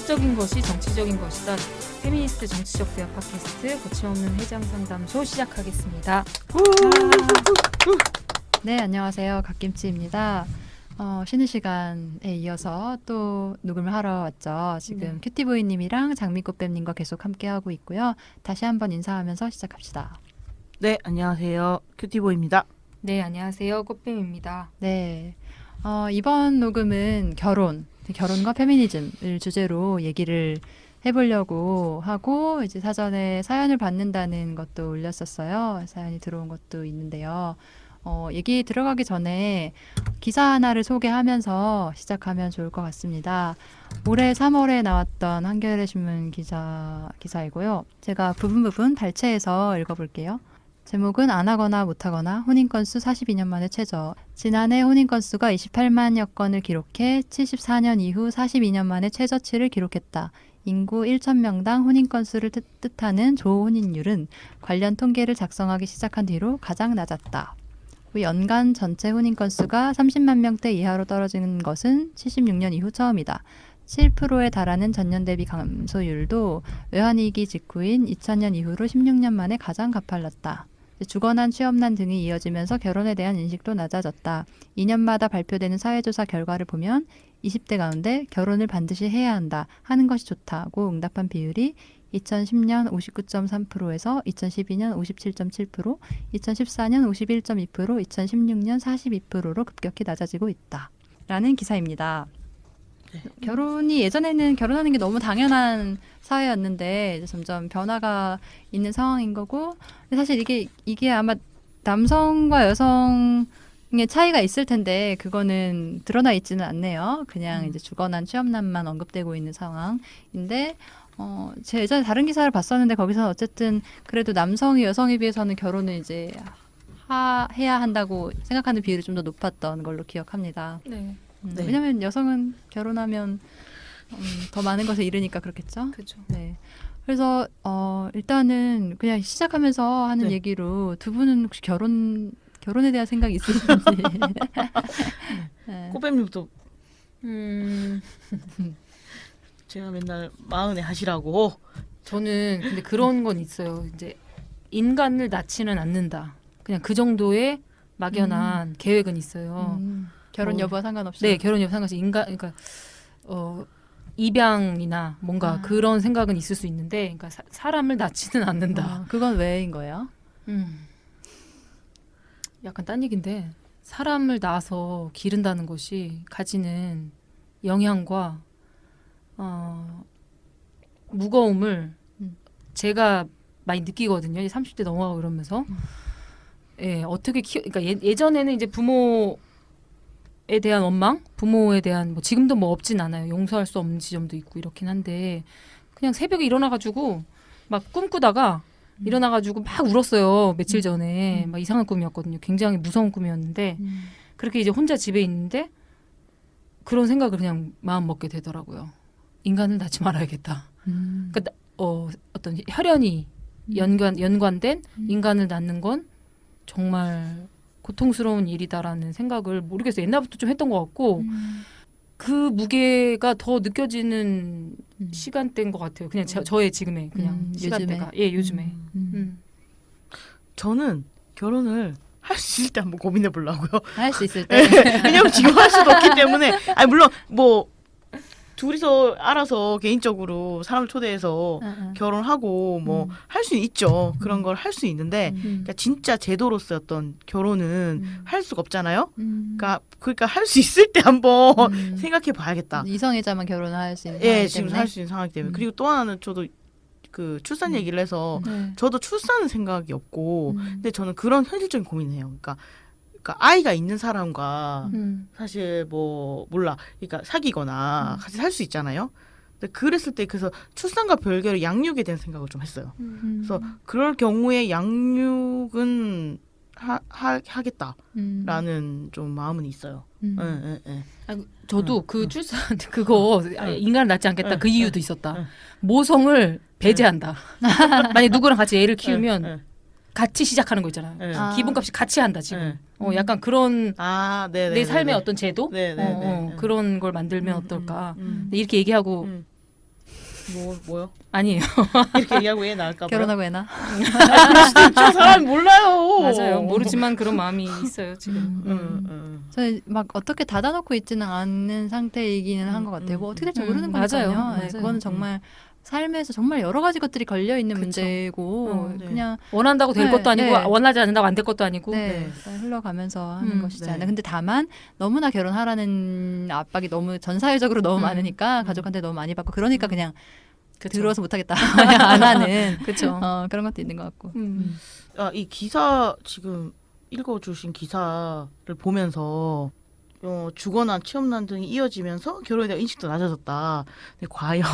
사적인 것이 정치적인 것이다. 페미니스트 정치적 대화 팟캐스트 거침없는 해장 상담소 시작하겠습니다. 네, 안녕하세요. 갓김치입니다. 쉬는 시간에 이어서 또 녹음을 하러 왔죠. 지금 큐티보이님이랑 장미꽃뱀님과 계속 함께하고 있고요. 다시 한번 인사하면서 시작합시다. 네, 안녕하세요. 큐티보입니다. 네, 안녕하세요. 꽃뱀입니다. 네, 이번 녹음은 결혼과 페미니즘을 주제로 얘기를 해보려고 하고 이제 사전에 사연을 받는다는 것도 올렸었어요. 사연이 들어온 것도 있는데요. 얘기 들어가기 전에 기사 하나를 소개하면서 시작하면 좋을 것 같습니다. 올해 3월에 나왔던 한겨레 신문 기사이고요. 제가 부분 발췌해서 읽어볼게요. 제목은 안 하거나 못하거나 혼인 건수 42년 만에 최저. 지난해 혼인 건수가 28만여 건을 기록해 74년 이후 42년 만에 최저치를 기록했다. 인구 1,000명당 혼인 건수를 뜻하는 조혼인율은 관련 통계를 작성하기 시작한 뒤로 가장 낮았다. 연간 전체 혼인 건수가 30만 명대 이하로 떨어지는 것은 76년 이후 처음이다. 7%에 달하는 전년 대비 감소율도 외환위기 직후인 2000년 이후로 16년 만에 가장 가팔랐다. 주거난, 취업난 등이 이어지면서 결혼에 대한 인식도 낮아졌다. 2년마다 발표되는 사회조사 결과를 보면 20대 가운데 결혼을 반드시 해야 한다 하는 것이 좋다고 응답한 비율이 2010년 59.3%에서 2012년 57.7%, 2014년 51.2%, 2016년 42%로 급격히 낮아지고 있다. 라는 기사입니다. 네. 결혼이 예전에는 결혼하는 게 너무 당연한 사회였는데 이제 점점 변화가 있는 상황인 거고, 근데 사실 이게 아마 남성과 여성의 차이가 있을 텐데 그거는 드러나 있지는 않네요. 그냥 이제 주거난, 취업난만 언급되고 있는 상황인데, 제 예전에 다른 기사를 봤었는데 거기서 어쨌든 그래도 남성이 여성에 비해서는 결혼을 이제 해야 한다고 생각하는 비율이 좀 더 높았던 걸로 기억합니다. 네. 네. 왜냐하면 여성은 결혼하면 더 많은 것을 잃으니까 그렇겠죠. 그렇죠. 네. 그래서 일단은 그냥 시작하면서 하는 네. 얘기로 두 분은 혹시 결혼에 대한 생각이 있으신지. 네. 꽃뱀님도 제가 맨날 마흔에 하시라고. 저는 근데 그런 건 있어요. 이제 인간을 낳지는 않는다. 그냥 그 정도의 막연한 계획은 있어요. 결혼 여부와 상관없이. 네, 결혼 여부 상관없이 그러니까 입양이나 뭔가 그런 생각은 있을 수 있는데, 그러니까 사람을 낳지는 않는다. 그건 왜인 거예요? 약간 딴 얘기인데, 사람을 낳아서 기른다는 것이 가지는 영향과 무거움을 제가 많이 느끼거든요. 30대 넘어가고 이러면서. 예, 어떻게 그러니까 예전에는 이제 부모에 대한 원망, 부모에 대한 뭐 지금도 뭐 없진 않아요. 용서할 수 없는 지점도 있고 이렇긴 한데, 그냥 새벽에 일어나가지고 막 꿈꾸다가 일어나가지고 막 울었어요. 며칠 전에 막 이상한 꿈이었거든요. 굉장히 무서운 꿈이었는데 그렇게 이제 혼자 집에 있는데 그런 생각을 그냥 마음 먹게 되더라고요. 인간을 낳지 말아야겠다. 그러니까 어떤 혈연이 연관된 인간을 낳는 건 정말 고통스러운 일이다라는 생각을 모르겠어요. 옛날부터 좀 했던 것 같고 그 무게가 더 느껴지는 시간대인 것 같아요. 그냥 저의 지금의 그냥 시간대가. 요즘에. 예, 요즘에. 저는 결혼을 할 수 있을 때 한번 고민해 보려고요. 할 수 있을 때. 왜냐면 지금 할 수도 없기 때문에. 아니 물론 뭐 둘이서 알아서 개인적으로 사람을 초대해서 결혼하고 뭐 할 수 있죠. 그런 걸 할 수 있는데 그러니까 진짜 제도로서의 어떤 결혼은 할 수가 없잖아요. 그러니까 할 수 있을 때 한번 생각해 봐야겠다. 이성애자만 결혼할 수 있는 예, 상황이기 지금 때문에. 할 수 있는 상황이기 때문에. 그리고 또 하나는 저도 그 출산 얘기를 해서 네. 저도 출산은 생각이 없고 근데 저는 그런 현실적인 고민을 해요. 그러니까 아이가 있는 사람과 사실 뭐 몰라, 그러니까 사귀거나 같이 살 수 있잖아요. 근데 그랬을 때 그래서 출산과 별개로 양육에 대한 생각을 좀 했어요. 그래서 그럴 경우에 양육은 하겠다라는 좀 마음은 있어요. 예. 저도 그 출산 그거 인간을 낳지 않겠다 그 이유도 있었다. 모성을 배제한다. 만약 누구랑 같이 애를 키우면 같이 시작하는 거 있잖아요. 기본값이 같이 한다 지금. 약간 그런 내 삶의 어떤 제도 그런 걸 만들면 어떨까. 이렇게 얘기하고 뭐요? 아니에요. 이렇게 얘기하고 애 낳을까 봐요. 결혼하고 애나. 저 사람 몰라요. 맞아요. 모르지만 그런 마음이 있어요 지금. 저는 막 어떻게 닫아놓고 있지는 않는 상태이기는 한 것 같아요. 뭐 어떻게 될지 모르는 거니까요. 맞아요. 네, 맞아요. 그거는 정말 삶에서 정말 여러 가지 것들이 걸려 있는 그쵸. 문제고 네. 그냥 원한다고 될 네, 것도 아니고 네. 원하지 않는다고 안 될 것도 아니고. 네, 흘러가면서 하는 것이지 네. 않나. 근데 다만 너무나 결혼하라는 압박이 너무 전 사회적으로 너무 많으니까 가족한테 너무 많이 받고 그러니까 그냥 그쵸. 들어서 못하겠다 그냥 안 하는 그렇죠. 그런 것도 있는 것 같고. 이 기사 지금 읽어주신 기사를 보면서 주거난, 취업난 등이 이어지면서 결혼에 대한 인식도 낮아졌다. 근데 과연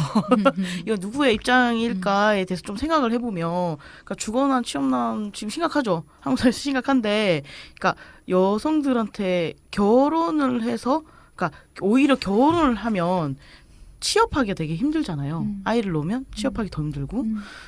이건 누구의 입장일까에 대해서 좀 생각을 해보면, 그러니까 주거난, 취업난 지금 심각하죠. 한국 사회에서 심각한데, 그러니까 여성들한테 결혼을 해서, 그러니까 오히려 결혼을 하면 취업하기가 되게 힘들잖아요. 아이를 놓으면 취업하기 더 힘들고,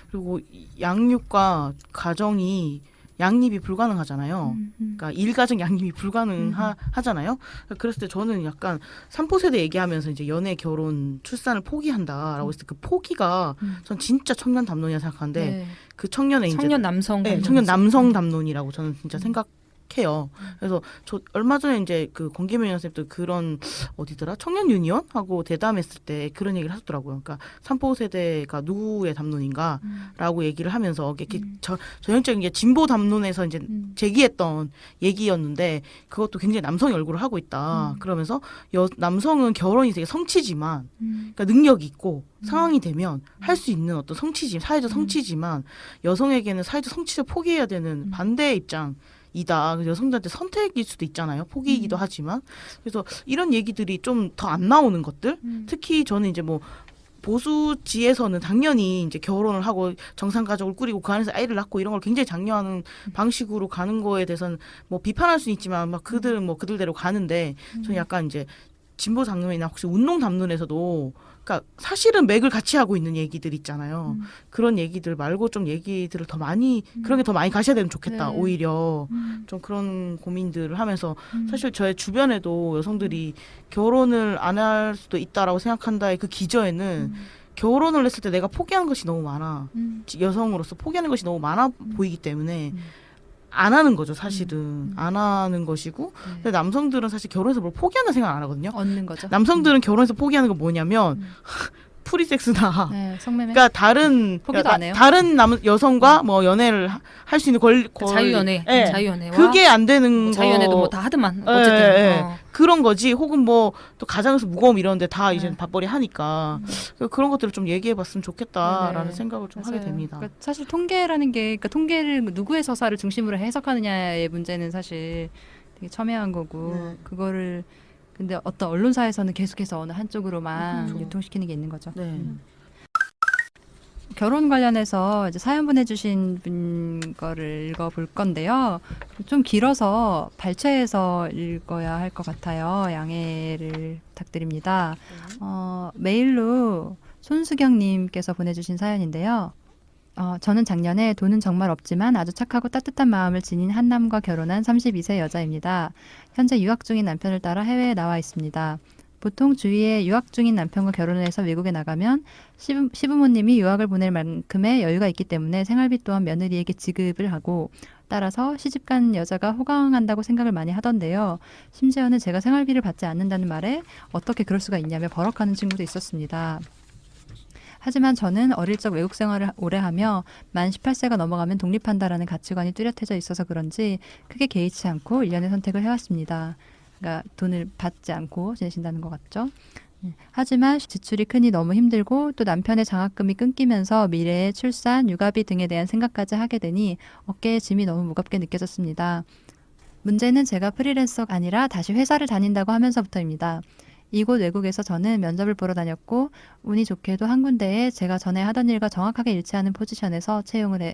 그리고 양육과 가정이 양립이 불가능하잖아요. 그러니까 일가정 양립이 불가능하잖아요. 그랬을 때 저는 약간 삼포세대 얘기하면서 이제 연애, 결혼, 출산을 포기한다라고 했을 때 그 포기가 전 진짜 청년 담론이라 생각하는데 네. 그 청년의 이제 청년 남성. 네, 청년 남성 담론이라고 저는 진짜 생각해요. 그래서 저 얼마 전에 이제 그 권계명 선생님도 그런 어디더라 청년 유니언하고 대담했을 때 그런 얘기를 하셨더라고요. 그러니까 삼포 세대가 누구의 담론인가라고 얘기를 하면서 이게 전형적인 게 진보 담론에서 이제 제기했던 얘기였는데 그것도 굉장히 남성의 얼굴을 하고 있다. 그러면서 남성은 결혼이 되게 성취지만, 그러니까 능력이 있고 상황이 되면 할 수 있는 어떤 성취지, 사회적 성취지만 여성에게는 사회적 성취를 포기해야 되는 반대의 입장. 이다. 여성들한테 선택일 수도 있잖아요. 포기이기도 하지만. 그래서 이런 얘기들이 좀 더 안 나오는 것들. 특히 저는 이제 뭐 보수지에서는 당연히 이제 결혼을 하고 정상 가족을 꾸리고 그 안에서 아이를 낳고 이런 걸 굉장히 장려하는 방식으로 가는 거에 대해서는 뭐 비판할 수는 있지만 막 그들은 뭐 그들대로 가는데 저는 약간 이제 진보 담론이나 혹시 운동 담론에서도 그러니까 사실은 맥을 같이 하고 있는 얘기들 있잖아요. 그런 얘기들 말고 좀 얘기들을 더 많이 그런 게 더 많이 가셔야 되면 좋겠다. 네. 오히려 좀 그런 고민들을 하면서 사실 저의 주변에도 여성들이 결혼을 안 할 수도 있다라고 생각한다의 그 기저에는 결혼을 했을 때 내가 포기하는 것이 너무 많아. 여성으로서 포기하는 것이 너무 많아 보이기 때문에 안 하는 거죠, 사실은. 안 하는 것이고. 근데 남성들은 사실 결혼해서 뭘 포기한다 생각 안 하거든요. 얻는 거죠. 남성들은 결혼해서 포기하는 건 뭐냐면 프리섹스나 네, 성매매. 그러니까 다른 포기도 안 해요. 다른 여성과 뭐 연애를 할 수 있는 자유연애. 예. 자유연애와 그게 안 되는 자유연애도 거 뭐 다 하더만. 예, 어쨌든. 예. 어. 그런 거지. 혹은 뭐 또 가장에서 무거움 이런데 다 이제 밥벌이 하니까 그런 것들을 좀 얘기해봤으면 좋겠다라는 네. 생각을 좀 하게 맞아요. 됩니다. 그러니까 사실 통계라는 게 그러니까 통계를 누구의 서사를 중심으로 해석하느냐의 문제는 사실 되게 첨예한 거고 네. 그거를 근데 어떤 언론사에서는 계속해서 어느 한쪽으로만 그렇죠. 유통시키는 게 있는 거죠. 네. 결혼 관련해서 이제 사연 보내주신 분 거를 읽어볼 건데요. 좀 길어서 발췌해서 읽어야 할 것 같아요. 양해를 부탁드립니다. 메일로 손수경님께서 보내주신 사연인데요. 저는 작년에 돈은 정말 없지만 아주 착하고 따뜻한 마음을 지닌 한 남과 결혼한 32세 여자입니다. 현재 유학 중인 남편을 따라 해외에 나와 있습니다. 보통 주위에 유학 중인 남편과 결혼을 해서 외국에 나가면 시부모님이 유학을 보낼 만큼의 여유가 있기 때문에 생활비 또한 며느리에게 지급을 하고 따라서 시집간 여자가 호강한다고 생각을 많이 하던데요. 심지어는 제가 생활비를 받지 않는다는 말에 어떻게 그럴 수가 있냐며 버럭하는 친구도 있었습니다. 하지만 저는 어릴 적 외국 생활을 오래 하며 만 18세가 넘어가면 독립한다라는 가치관이 뚜렷해져 있어서 그런지 크게 개의치 않고 일련의 선택을 해왔습니다. 그러니까 돈을 받지 않고 지내신다는 것 같죠. 하지만 지출이 크니 너무 힘들고 또 남편의 장학금이 끊기면서 미래의 출산, 육아비 등에 대한 생각까지 하게 되니 어깨에 짐이 너무 무겁게 느껴졌습니다. 문제는 제가 프리랜서가 아니라 다시 회사를 다닌다고 하면서부터입니다. 이곳 외국에서 저는 면접을 보러 다녔고 운이 좋게도 한 군데에 제가 전에 하던 일과 정확하게 일치하는 포지션에서 채용을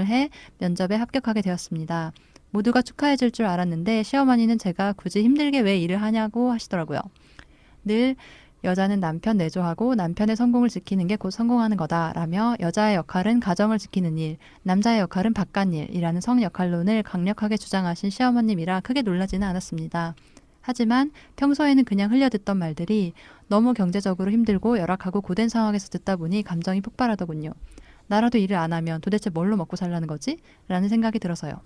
해 면접에 합격하게 되었습니다. 모두가 축하해 줄 줄 알았는데 시어머니는 제가 굳이 힘들게 왜 일을 하냐고 하시더라고요. 늘 여자는 남편 내조하고 남편의 성공을 지키는 게 곧 성공하는 거다라며 여자의 역할은 가정을 지키는 일, 남자의 역할은 바깥일이라는 성역할론을 강력하게 주장하신 시어머님이라 크게 놀라지는 않았습니다. 하지만 평소에는 그냥 흘려듣던 말들이 너무 경제적으로 힘들고 열악하고 고된 상황에서 듣다 보니 감정이 폭발하더군요. 나라도 일을 안 하면 도대체 뭘로 먹고 살라는 거지? 라는 생각이 들어서요.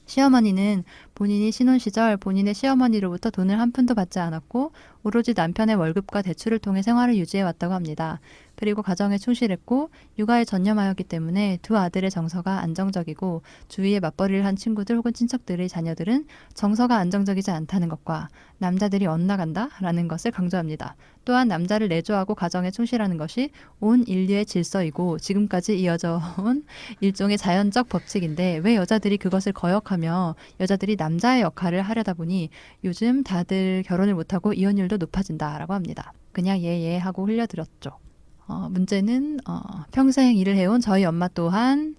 시어머니는 본인이 신혼 시절 본인의 시어머니로부터 돈을 한 푼도 받지 않았고 오로지 남편의 월급과 대출을 통해 생활을 유지해 왔다고 합니다. 그리고 가정에 충실했고 육아에 전념하였기 때문에 두 아들의 정서가 안정적이고 주위에 맞벌이를 한 친구들 혹은 친척들의 자녀들은 정서가 안정적이지 않다는 것과 남자들이 엇나간다라는 것을 강조합니다. 또한 남자를 내조하고 가정에 충실하는 것이 온 인류의 질서이고 지금까지 이어져 온 일종의 자연적 법칙인데 왜 여자들이 그것을 거역하며 여자들이 남자의 역할을 하려다 보니 요즘 다들 결혼을 못하고 이혼율도 높아진다라고 합니다. 그냥 예 하고 흘려들었죠. 문제는 평생 일을 해온 저희 엄마 또한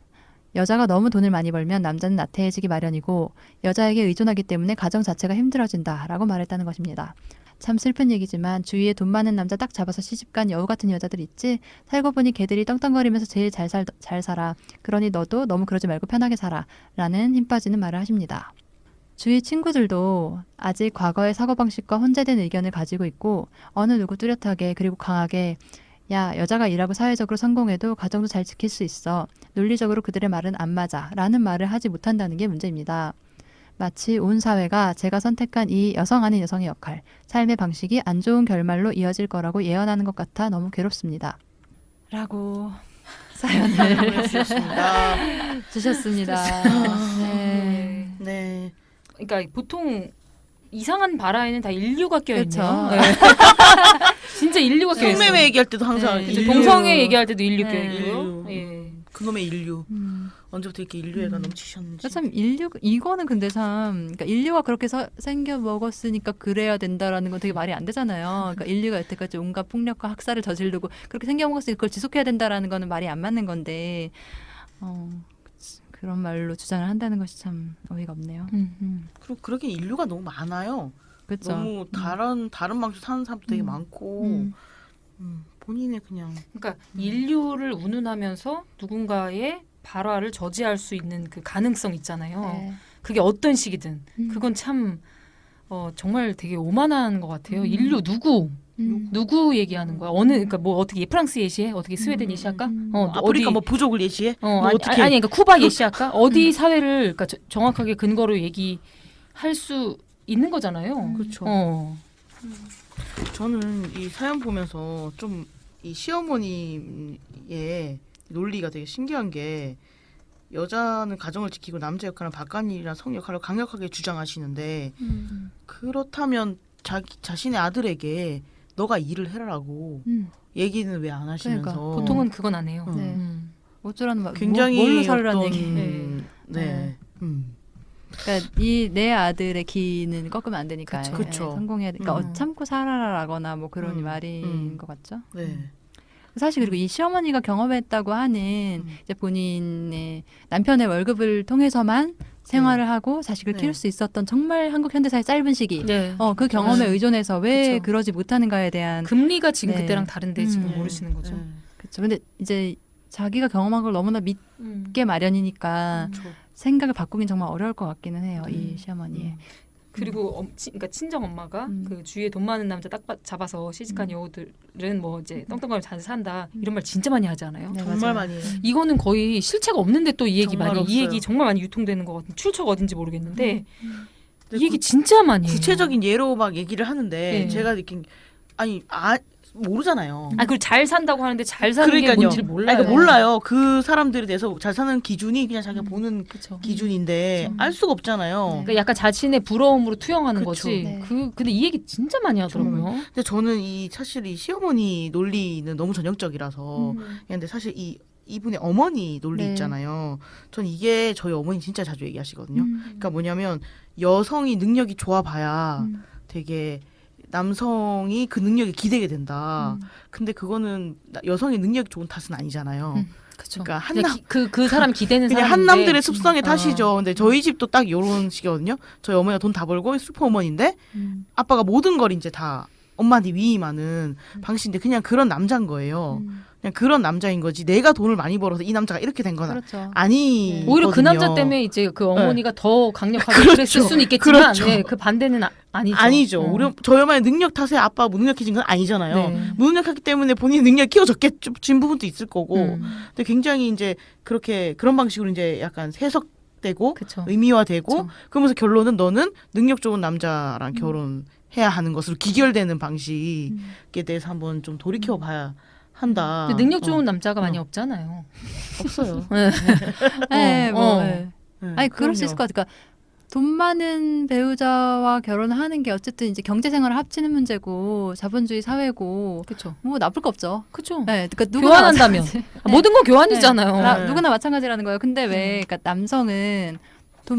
여자가 너무 돈을 많이 벌면 남자는 나태해지기 마련이고 여자에게 의존하기 때문에 가정 자체가 힘들어진다라고 말했다는 것입니다. 참 슬픈 얘기지만 주위에 돈 많은 남자 딱 잡아서 시집간 여우 같은 여자들 있지? 살고 보니 걔들이 떵떵거리면서 제일 잘 살아. 그러니 너도 너무 그러지 말고 편하게 살아. 라는 힘 빠지는 말을 하십니다. 주위 친구들도 아직 과거의 사고방식과 혼재된 의견을 가지고 있고 어느 누구 뚜렷하게 그리고 강하게 야, 여자가 일하고 사회적으로 성공해도 가정도 잘 지킬 수 있어. 논리적으로 그들의 말은 안 맞아. 라는 말을 하지 못한다는 게 문제입니다. 마치 온 사회가 제가 선택한 이 여성 아닌 여성의 역할, 삶의 방식이 안 좋은 결말로 이어질 거라고 예언하는 것 같아 너무 괴롭습니다. 라고 사연을 주셨습니다. 네. 네. 그러니까 보통 이상한 바라에는 다 인류가 껴있네요. 그렇죠. 네. 진짜 인류가 껴있어요. 성매매 얘기할 때도 항상 네. 인류. 동성애 얘기할 때도 인류 네. 껴있고요. 인류. 예. 그놈의 인류. 언제부터 이렇게 인류애가 넘치셨는지. 참 인류 이거는 근데 참 그러니까 인류가 그렇게 생겨 먹었으니까 그래야 된다라는 건 되게 말이 안 되잖아요. 그러니까 인류가 여태까지 온갖 폭력과 학살을 저지르고 그렇게 생겨 먹었으니까 그걸 지속해야 된다라는 거는 말이 안 맞는 건데 그런 말로 주장을 한다는 것이 참 어이가 없네요. 그리고 그러긴 인류가 너무 많아요. 그렇죠. 너무 다른 방식 사는 사람도 되게 많고 본인의 그냥 그러니까 인류를 운운하면서 누군가의 발화를 저지할 수 있는 그 가능성 있잖아요. 네. 그게 어떤 식이든 그건 참 정말 되게 오만한 것 같아요. 인류 누구 얘기하는 거야? 그러니까 뭐 어떻게 프랑스 예시해? 어떻게 스웨덴 예시할까? 아프리카 뭐 부족을 예시해? 뭐 어떻게? 아니 그러니까 쿠바 예시할까? 어디 사회를 그러니까 정확하게 근거로 얘기할 수 있는 거잖아요. 그렇죠. 어. 저는 이 사연 보면서 좀 이 시어머니의 논리가 되게 신기한 게 여자는 가정을 지키고 남자 역할은 바깥일이나 성 역할을 강력하게 주장하시는데 그렇다면 자신의 아들에게 너가 일을 해라라고 얘기는 왜 안 하시면서 그러니까. 보통은 그건 안 해요. 네. 어쩌라는 말 굉장히 뭘로 살으라는 어떤- 얘기. 네. 네. 그러니까 이 내 아들의 기는 꺾으면 안 되니까 그쵸. 그쵸. 성공해야 돼. 그러니까 음. 참고 살아라라거나 뭐 그런 음. 말인 음. 것 같죠. 네. 사실 그리고 이 시어머니가 경험했다고 하는 이제 본인의 남편의 월급을 통해서만 생활을 하고 자식을 네. 키울 수 있었던 정말 한국 현대사의 짧은 시기. 네. 그 경험에 의존해서 왜 그쵸. 그러지 못하는가에 대한 금리가 지금 네. 그때랑 다른데 지금 네. 모르시는 거죠. 네. 그렇죠. 근데 이제 자기가 경험한 걸 너무나 믿게 마련이니까 그렇죠. 생각을 바꾸긴 정말 어려울 것 같기는 해요. 이 시어머니의. 그리고 그러니까 친정 엄마가 그 주위에 돈 많은 남자 딱 잡아서 시집간 여우들은 뭐 이제 떵떵거리며 잘 산다 이런 말 진짜 많이 하지 않아요? 네, 정말 맞아요. 많이 해요. 이거는 거의 실체가 없는데 또 이 얘기 정말 많이 이 없어요. 얘기 정말 많이 유통되는 것 같은 출처가 어딘지 모르겠는데 근데 이 얘기 진짜 많이 해요. 구체적인 예로 막 얘기를 하는데 네. 제가 느낀 모르잖아요. 그리고 잘 산다고 하는데 잘 사는 게 그러니까요. 뭔지를 몰라요. 그러니까 몰라요. 그 사람들에 대해서 잘 사는 기준이 그냥 자기가 보는 그렇죠. 기준인데 알 수가 없잖아요. 네. 그러니까 약간 자신의 부러움으로 투영하는 그쵸. 거지. 네. 근데 이 얘기 진짜 많이 하더라고요. 근데 저는 사실 이 시어머니 논리는 너무 전형적이라서 근데 사실 이분의 어머니 논리 네. 있잖아요. 전 이게 저희 어머니 진짜 자주 얘기하시거든요. 그러니까 뭐냐면 여성이 능력이 좋아봐야 되게 남성이 그 능력에 기대게 된다. 근데 그거는 여성의 능력이 좋은 탓은 아니잖아요. 그렇죠. 그러니까 그 사람 기대는 그냥 사람인데 한남들의 습성의 탓이죠. 근데 저희 집도 딱 이런 식이거든요. 저희 어머니가 돈 다 벌고 슈퍼어머니인데 아빠가 모든 걸 이제 다 엄마한테 위임하는 방식인데 그냥 그런 남자인 거예요. 그냥 그런 남자인 거지. 내가 돈을 많이 벌어서 이 남자가 이렇게 된 건 그렇죠. 아니. 오히려 그 남자 때문에 이제 그 어머니가 더 강력하게 그랬을 수는 있겠지만 그렇죠. 네, 그 반대는 아니죠. 아니죠. 우리 저희 엄마의 능력 탓에 아빠가 무능력해진 건 아니잖아요. 네. 무능력하기 때문에 본인 능력이 키워졌겠진 부분도 있을 거고. 근데 굉장히 이제 그런 방식으로 이제 약간 해석되고 그쵸. 의미화되고 그쵸. 그러면서 결론은 너는 능력 좋은 남자랑 결혼해야 하는 것으로 기결되는 방식에 대해서 한번 좀 돌이켜 봐야 한다. 근데 능력 좋은 남자가 많이 없잖아요. 없어요. 네, 뭐. 어. 네. 네, 아니 그럴 수 있을 것 같아요. 그러니까 돈 많은 배우자와 결혼하는 게 어쨌든 이제 경제 생활을 합치는 문제고 자본주의 사회고 그렇죠. 뭐 나쁠 거 없죠. 그렇죠. 네, 그러니까 누구나 교환한다면 마찬가지. 모든 건 교환이잖아요. 네. 누구나 마찬가지라는 거예요. 근데 왜 그러니까 남성은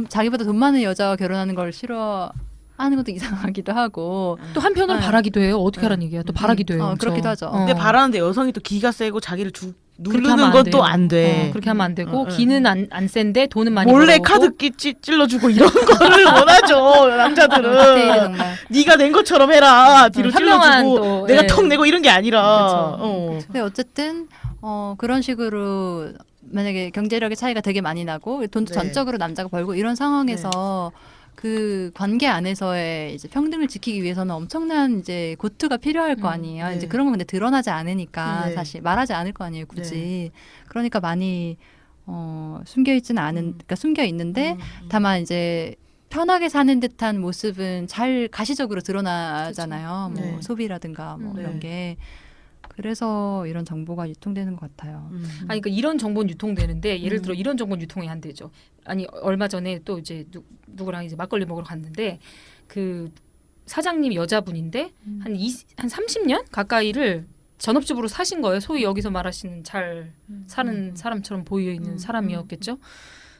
자기보다 돈 많은 여자와 결혼하는 걸 싫어하는 것도 이상하기도 하고. 또 한편으로 네. 바라기도 해요. 어떻게 하라는 얘기야? 또 바라기도 해요. 그렇기도 하죠. 근데 바라는데 여성이 또 기가 세고 자기를 그렇게 하면 누르는 안 건 돼요. 또 안 돼. 그렇게 하면 안 되고 응. 기는 안 센데 돈은 많이 몰래 벌어오고. 카드 찔러주고 이런 거를 원하죠. 디테일이 남자들은. 정말. 네가 낸 것처럼 해라. 뒤로 현명한 찔러주고 또, 내가 예. 턱 내고 이런 게 아니라. 그쵸. 근데 어쨌든 그런 식으로 만약에 경제력의 차이가 되게 많이 나고 돈도 네. 전적으로 남자가 벌고 이런 상황에서 그 관계 안에서의 이제 평등을 지키기 위해서는 엄청난 이제 고투가 필요할 거 아니에요. 네. 이제 그런 건 근데 드러나지 않으니까 네. 사실 말하지 않을 거 아니에요, 굳이. 그러니까 많이 숨겨 있지는 그러니까 숨겨 있는데 다만 이제 편하게 사는 듯한 모습은 잘 가시적으로 드러나잖아요. 그쵸. 뭐 네. 소비라든가 뭐 네. 이런 게. 그래서 이런 정보가 유통되는 것 같아요. 아니 그러니까 이런 정보는 유통되는데 예를 들어 이런 정보는 유통이 안 되죠. 아니 얼마 전에 또 이제 누구랑 이제 막걸리 먹으러 갔는데 그 사장님 여자분인데 한 30년 가까이를 전업주부로 사신 거예요. 소위 여기서 말하시는 잘 사는 사람처럼 보여 있는 사람이었겠죠.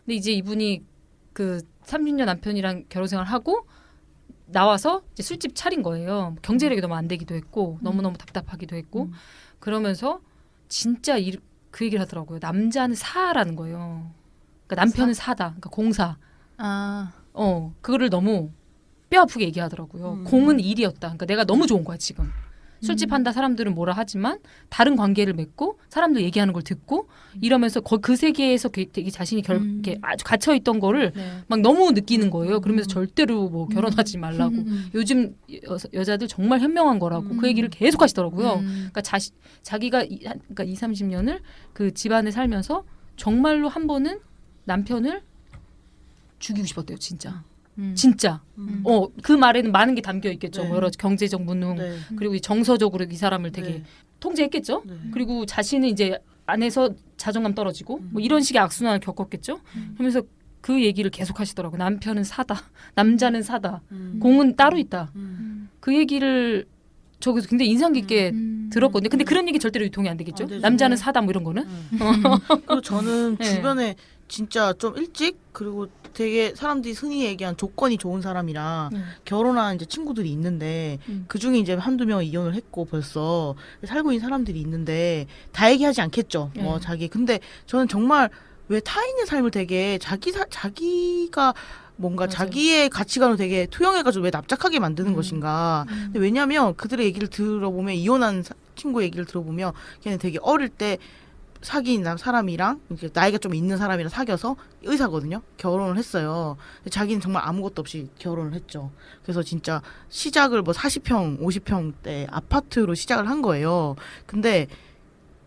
근데 이제 이분이 그 30년 남편이랑 결혼 생활하고 나와서 이제 술집 차린 거예요. 경제력이 너무 안 되기도 했고 너무너무 답답하기도 했고 그러면서 진짜 그 얘기를 하더라고요. 남자는 사라는 거예요. 그러니까 남편은 사다. 그러니까 공사. 아, 그거를 너무 뼈 아프게 얘기하더라고요. 공은 일이었다. 그러니까 내가 너무 좋은 거야 지금. 술집 한다 사람들은 뭐라 하지만 다른 관계를 맺고 사람들 얘기하는 걸 듣고 이러면서 그 세계에서 되게 자신이 이렇게 아주 갇혀 있던 거를 네. 막 너무 느끼는 거예요. 그러면서 절대로 뭐 결혼하지 말라고. 요즘 여자들 정말 현명한 거라고 그 얘기를 계속 하시더라고요. 그러니까 자기가 그러니까 20-30년을 그 집안에 살면서 정말로 한 번은 남편을 죽이고 싶었대요, 진짜. 진짜. 그 말에는 많은 게 담겨 있겠죠. 네. 뭐 여러 경제적 무능 네. 그리고 이 정서적으로 이 사람을 되게 네. 통제했겠죠. 네. 그리고 자신은 이제 안에서 자존감 떨어지고 뭐 이런 식의 악순환을 겪었겠죠. 그러면서 그 얘기를 계속 하시더라고요. 남편은 사다. 남자는 사다. 공은 따로 있다. 그 얘기를 저기서 굉장히 인상 깊게 들었거든요. 근데 그런 얘기 절대로 유통이 안 되겠죠. 안 되죠. 남자는 사다 뭐 이런 거는. 그리고 저는 네. 주변에 진짜 좀 일찍 그리고 되게 사람들이 흔히 얘기한 조건이 좋은 사람이랑 결혼한 이제 친구들이 있는데 그 중에 이제 한두 명 이혼을 했고 벌써 살고 있는 사람들이 있는데 다 얘기하지 않겠죠. 뭐 자기 근데 저는 정말 왜 타인의 삶을 되게 자기가 뭔가 맞아요. 자기의 가치관을 되게 투영해가지고 왜 납작하게 만드는 것인가. 근데 왜냐하면 그들의 얘기를 들어보면 이혼한 친구 얘기를 들어보면 걔는 되게 어릴 때 사귄 사람이랑 이제 나이가 좀 있는 사람이랑 사귀어서 의사거든요. 결혼을 했어요. 근데 자기는 정말 아무것도 없이 결혼을 했죠. 그래서 진짜 시작을 뭐 40평, 50평대 아파트로 시작을 한 거예요. 근데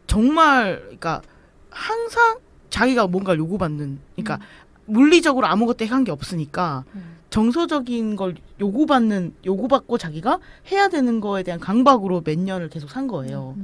정말 그러니까 항상 자기가 뭔가를 요구받는 그러니까 물리적으로 아무것도 한 게 없으니까 정서적인 걸 요구받고 자기가 해야 되는 거에 대한 강박으로 몇 년을 계속 산 거예요.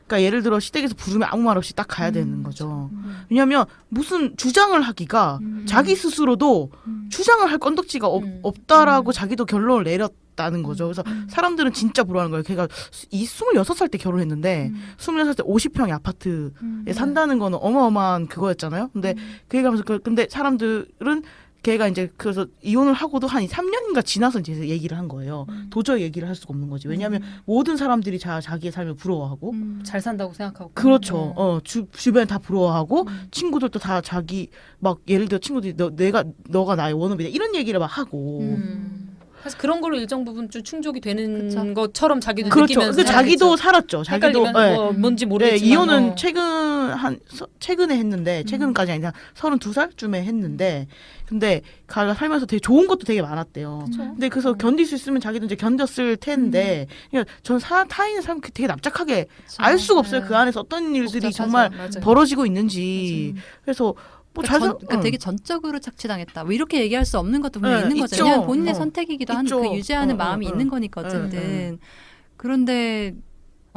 그러니까 예를 들어 시댁에서 부르면 아무 말 없이 딱 가야 되는 거죠. 왜냐하면 무슨 주장을 하기가 자기 스스로도 주장을 할 건덕지가 없다라고 자기도 결론을 내렸다는 거죠. 그래서 사람들은 진짜 부러워하는 거예요. 걔가 26살 때 결혼했는데 26살 때 50평의 아파트에 산다는 거는 어마어마한 그거였잖아요. 근데 그 얘기하면서 근데 사람들은 걔가 이제 그래서 이혼을 하고도 한 3년인가 지나서 이제 얘기를 한 거예요. 도저히 얘기를 할 수가 없는 거지. 왜냐하면 모든 사람들이 자기의 삶을 부러워하고 잘 산다고 생각하고. 그렇죠. 주변에 다 부러워하고 친구들도 다 자기 막 예를 들어 친구들이 너가 나의 원업이다 이런 얘기를 막 하고 사실 그런 걸로 일정 부분 좀 충족이 되는 그쵸. 것처럼 자기도 그렇죠. 느끼면서 근데 자기도 살았죠. 자기도 헷갈리면 뭐 뭔지 모르겠지만 이혼은 어. 최근에 했는데 최근까지 아니라 32살쯤에 했는데 근데 가가 살면서 되게 좋은 것도 되게 많았대요. 그쵸. 근데 그래서 견딜 수 있으면 자기도 이제 견뎠을 텐데 그러니까 전 타인의 삶 되게 납작하게 알 수가 없어요. 네. 그 안에서 어떤 일들이 복잡하죠. 정말 맞아요. 벌어지고 있는지. 그래서 뭐 그러니까 되게 전적으로 착취당했다. 뭐 이렇게 얘기할 수 없는 것도 분명 네, 있는 있죠. 거잖아요. 본인의 어. 선택이기도 한 있죠. 그 유지하는 마음이 있는 거니까 어쨌든. 네. 그런데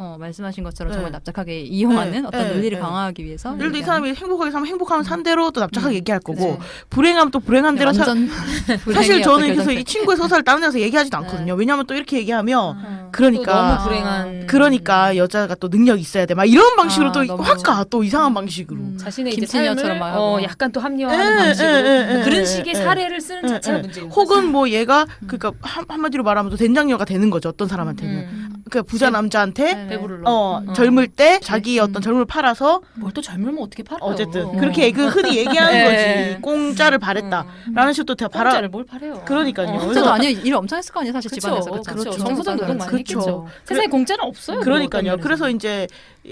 말씀하신 것처럼 정말 네. 납작하게 이용하는 어떤 네. 논리를 네. 강화하기 위해서. 예를 들어 이 사람이 행복하게 살면 행복하면 산 대로 또 납작하게 얘기할 거고 그치. 불행하면 또 불행한 대로 완전 사실 불행의 저는 어떤 그래서 이 결정체. 친구의 서사를 다른 데서 얘기하지도 않거든요. 왜냐하면 또 이렇게 얘기하면 어. 그러니까. 또 너무 불행한 그러니까 여자가 또 능력이 있어야 돼. 막 이런 방식으로 또 너무. 확 가. 또 이상한 방식으로. 자신의 이제 김치녀처럼 삶을 막 하고. 약간 또 합리화하는 방식으로 그런 식의 예, 사례를 쓰는 예, 자체가 예. 문제예요. 혹은 뭐 얘가 그러니까 한마디로 말하면 또 된장녀가 되는 거죠. 어떤 사람한테는. 그러니까 부자 남자한테 네. 배부르러 젊을 때 자기의 어떤 젊음을 팔아서 뭘 또 젊으면 어떻게 팔아요? 어쨌든 그렇게 그 흔히 얘기하는 네. 거지. 공짜를 바랬다라는 식으로 또 바라. 공짜를 뭘 팔아요? 그러니까요. 진짜도 아니에요. 일 엄청 했을 거 아니에요. 사실 그렇죠. 집안에서. 그렇죠. 그렇죠. 정서적 노동 많이 그렇죠. 했겠죠. 세상에 공짜는 없어요. 그러니까요. 그래서 이제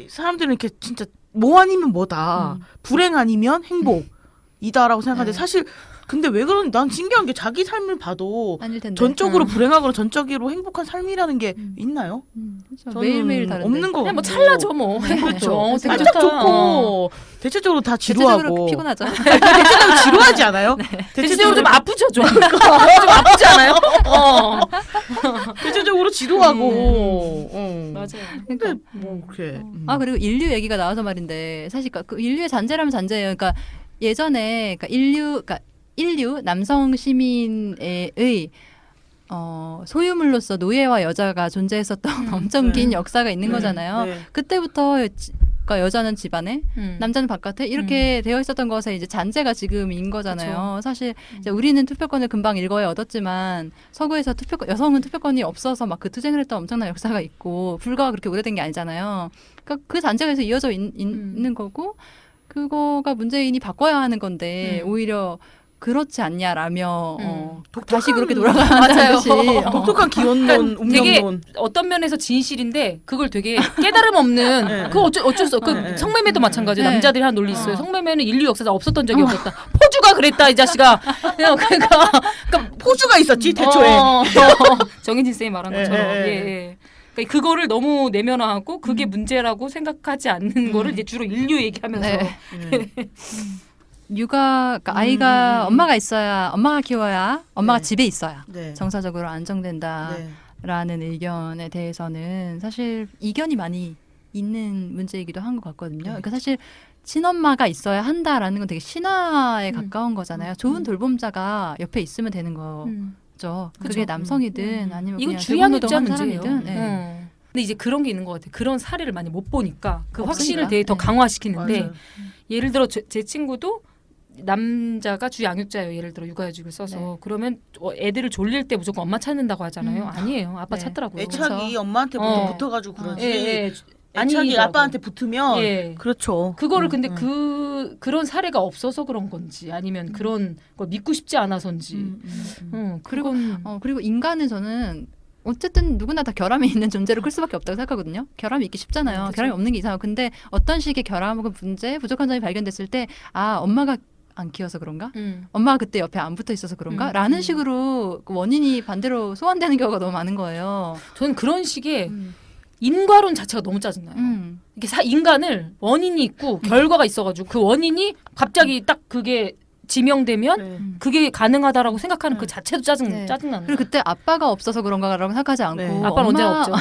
사람들은 이렇게 진짜 뭐 아니면 뭐다. 불행 아니면 행복이다라고 생각하는데 사실 근데 왜 그러는지 난 신기한 게 자기 삶을 봐도 아닐 텐데. 전적으로 불행하거나 전적으로 행복한 삶이라는 게 있나요? 그렇죠. 저는 매일매일 다른데. 없는 거 그냥 뭐 같고. 찰나죠 뭐. 그렇죠. 되게 살짝 좋다. 좋고 대체적으로 다 대체적으로 지루하고 피곤하죠. 대체적으로 지루하지 않아요? 대체적으로 좀 아프죠 좀. 좀 아프지 않아요? 대체적으로 지루하고 맞아요. 근데 뭐 그렇게 아 그리고 인류 얘기가 나와서 말인데 사실 그 인류의 잔재라면 잔재예요. 그러니까 예전에 그러니까 인류 남성 시민의 소유물로서 노예와 여자가 존재했었던 엄청 긴 역사가 있는 거잖아요. 네. 그때부터 그러니까 여자는 집안에 남자는 바깥에 이렇게 되어 있었던 것에 이제 잔재가 지금인 거잖아요. 사실 이제 우리는 투표권을 금방 일거에 얻었지만 서구에서 여성은 투표권이 없어서 막 그 투쟁을 했던 엄청난 역사가 있고 불과가 그렇게 오래된 게 아니잖아요. 그러니까 그 잔재가 계속 이어져 있는 거고 그거가 문재인이 바꿔야 하는 건데 오히려 그렇지 않냐라며 다시 그렇게 돌아가는 듯이 독특한 기원론, 되게 운명론. 어떤 면에서 진실인데 그걸 되게 깨달음 없는 네. 그 어쩔 수 없. 그 네. 성매매도 마찬가지예요. 네. 남자들이 하는 논리 있어요. 성매매는 인류 역사에서 없었던 적이 없었다. 포주가 그랬다 이 자식아. 그러니까 포주가 있었지 대초에. 정인진 쌤이 말한 예, 것처럼 예, 예. 예. 그러니까 그거를 너무 내면화하고 그게 문제라고 생각하지 않는 거를 이제 주로 인류 얘기하면서 네. 육아 그러니까 아이가 엄마가 있어야 엄마가 키워야 엄마가 네. 집에 있어야 네. 정서적으로 안정된다라는 네. 의견에 대해서는 사실 이견이 많이 있는 문제이기도 한 것 같거든요. 그러니까 사실 친엄마가 있어야 한다라는 건 되게 신화에 가까운 거잖아요. 좋은 돌봄자가 옆에 있으면 되는 거죠. 그게 그쵸. 남성이든 아니면 이건 그냥 주양 입자 대부노동한 문제예요. 사람이든 네. 근데 이제 그런 게 있는 것 같아요. 그런 사례를 많이 못 보니까 그 없으니까. 확신을 되게 더 네. 강화시키는데 맞아요. 예를 들어 제 친구도 남자가 주양육자예요. 예를 들어 육아휴직을 써서 네. 그러면 애들을 졸릴 때 무조건 엄마 찾는다고 하잖아요. 아니에요. 아빠 네. 찾더라고요. 애착이 그쵸. 엄마한테 어. 붙어가지고 그러지. 예, 예. 애착이 아니더라고요. 아빠한테 붙으면 예. 그렇죠. 그거를 근데 그런 사례가 없어서 그런 건지 아니면 그런 걸 믿고 싶지 않아서인지. 그리고 그건 그리고 인간은 저는 어쨌든 누구나 다 결함이 있는 존재로 클 수밖에 없다고 생각하거든요. 결함이 있기 쉽잖아요. 결함이 없는 게 이상하고 근데 어떤 식의 결함 혹은 문제, 부족한 점이 발견됐을 때 엄마가 안 키워서 그런가? 엄마가 그때 옆에 안 붙어 있어서 그런가? 라는 식으로 그 원인이 반대로 소환되는 경우가 너무 많은 거예요. 저는 그런 식의 인과론 자체가 너무 짜증나요. 이게 인간을 원인이 있고 결과가 있어가지고 그 원인이 갑자기 딱 그게 지명되면 그게 가능하다라고 생각하는 그 자체도 짜증나는 그리고 그때 아빠가 없어서 그런가라고 생각하지 않고 네. 아빠는 언제나 없죠.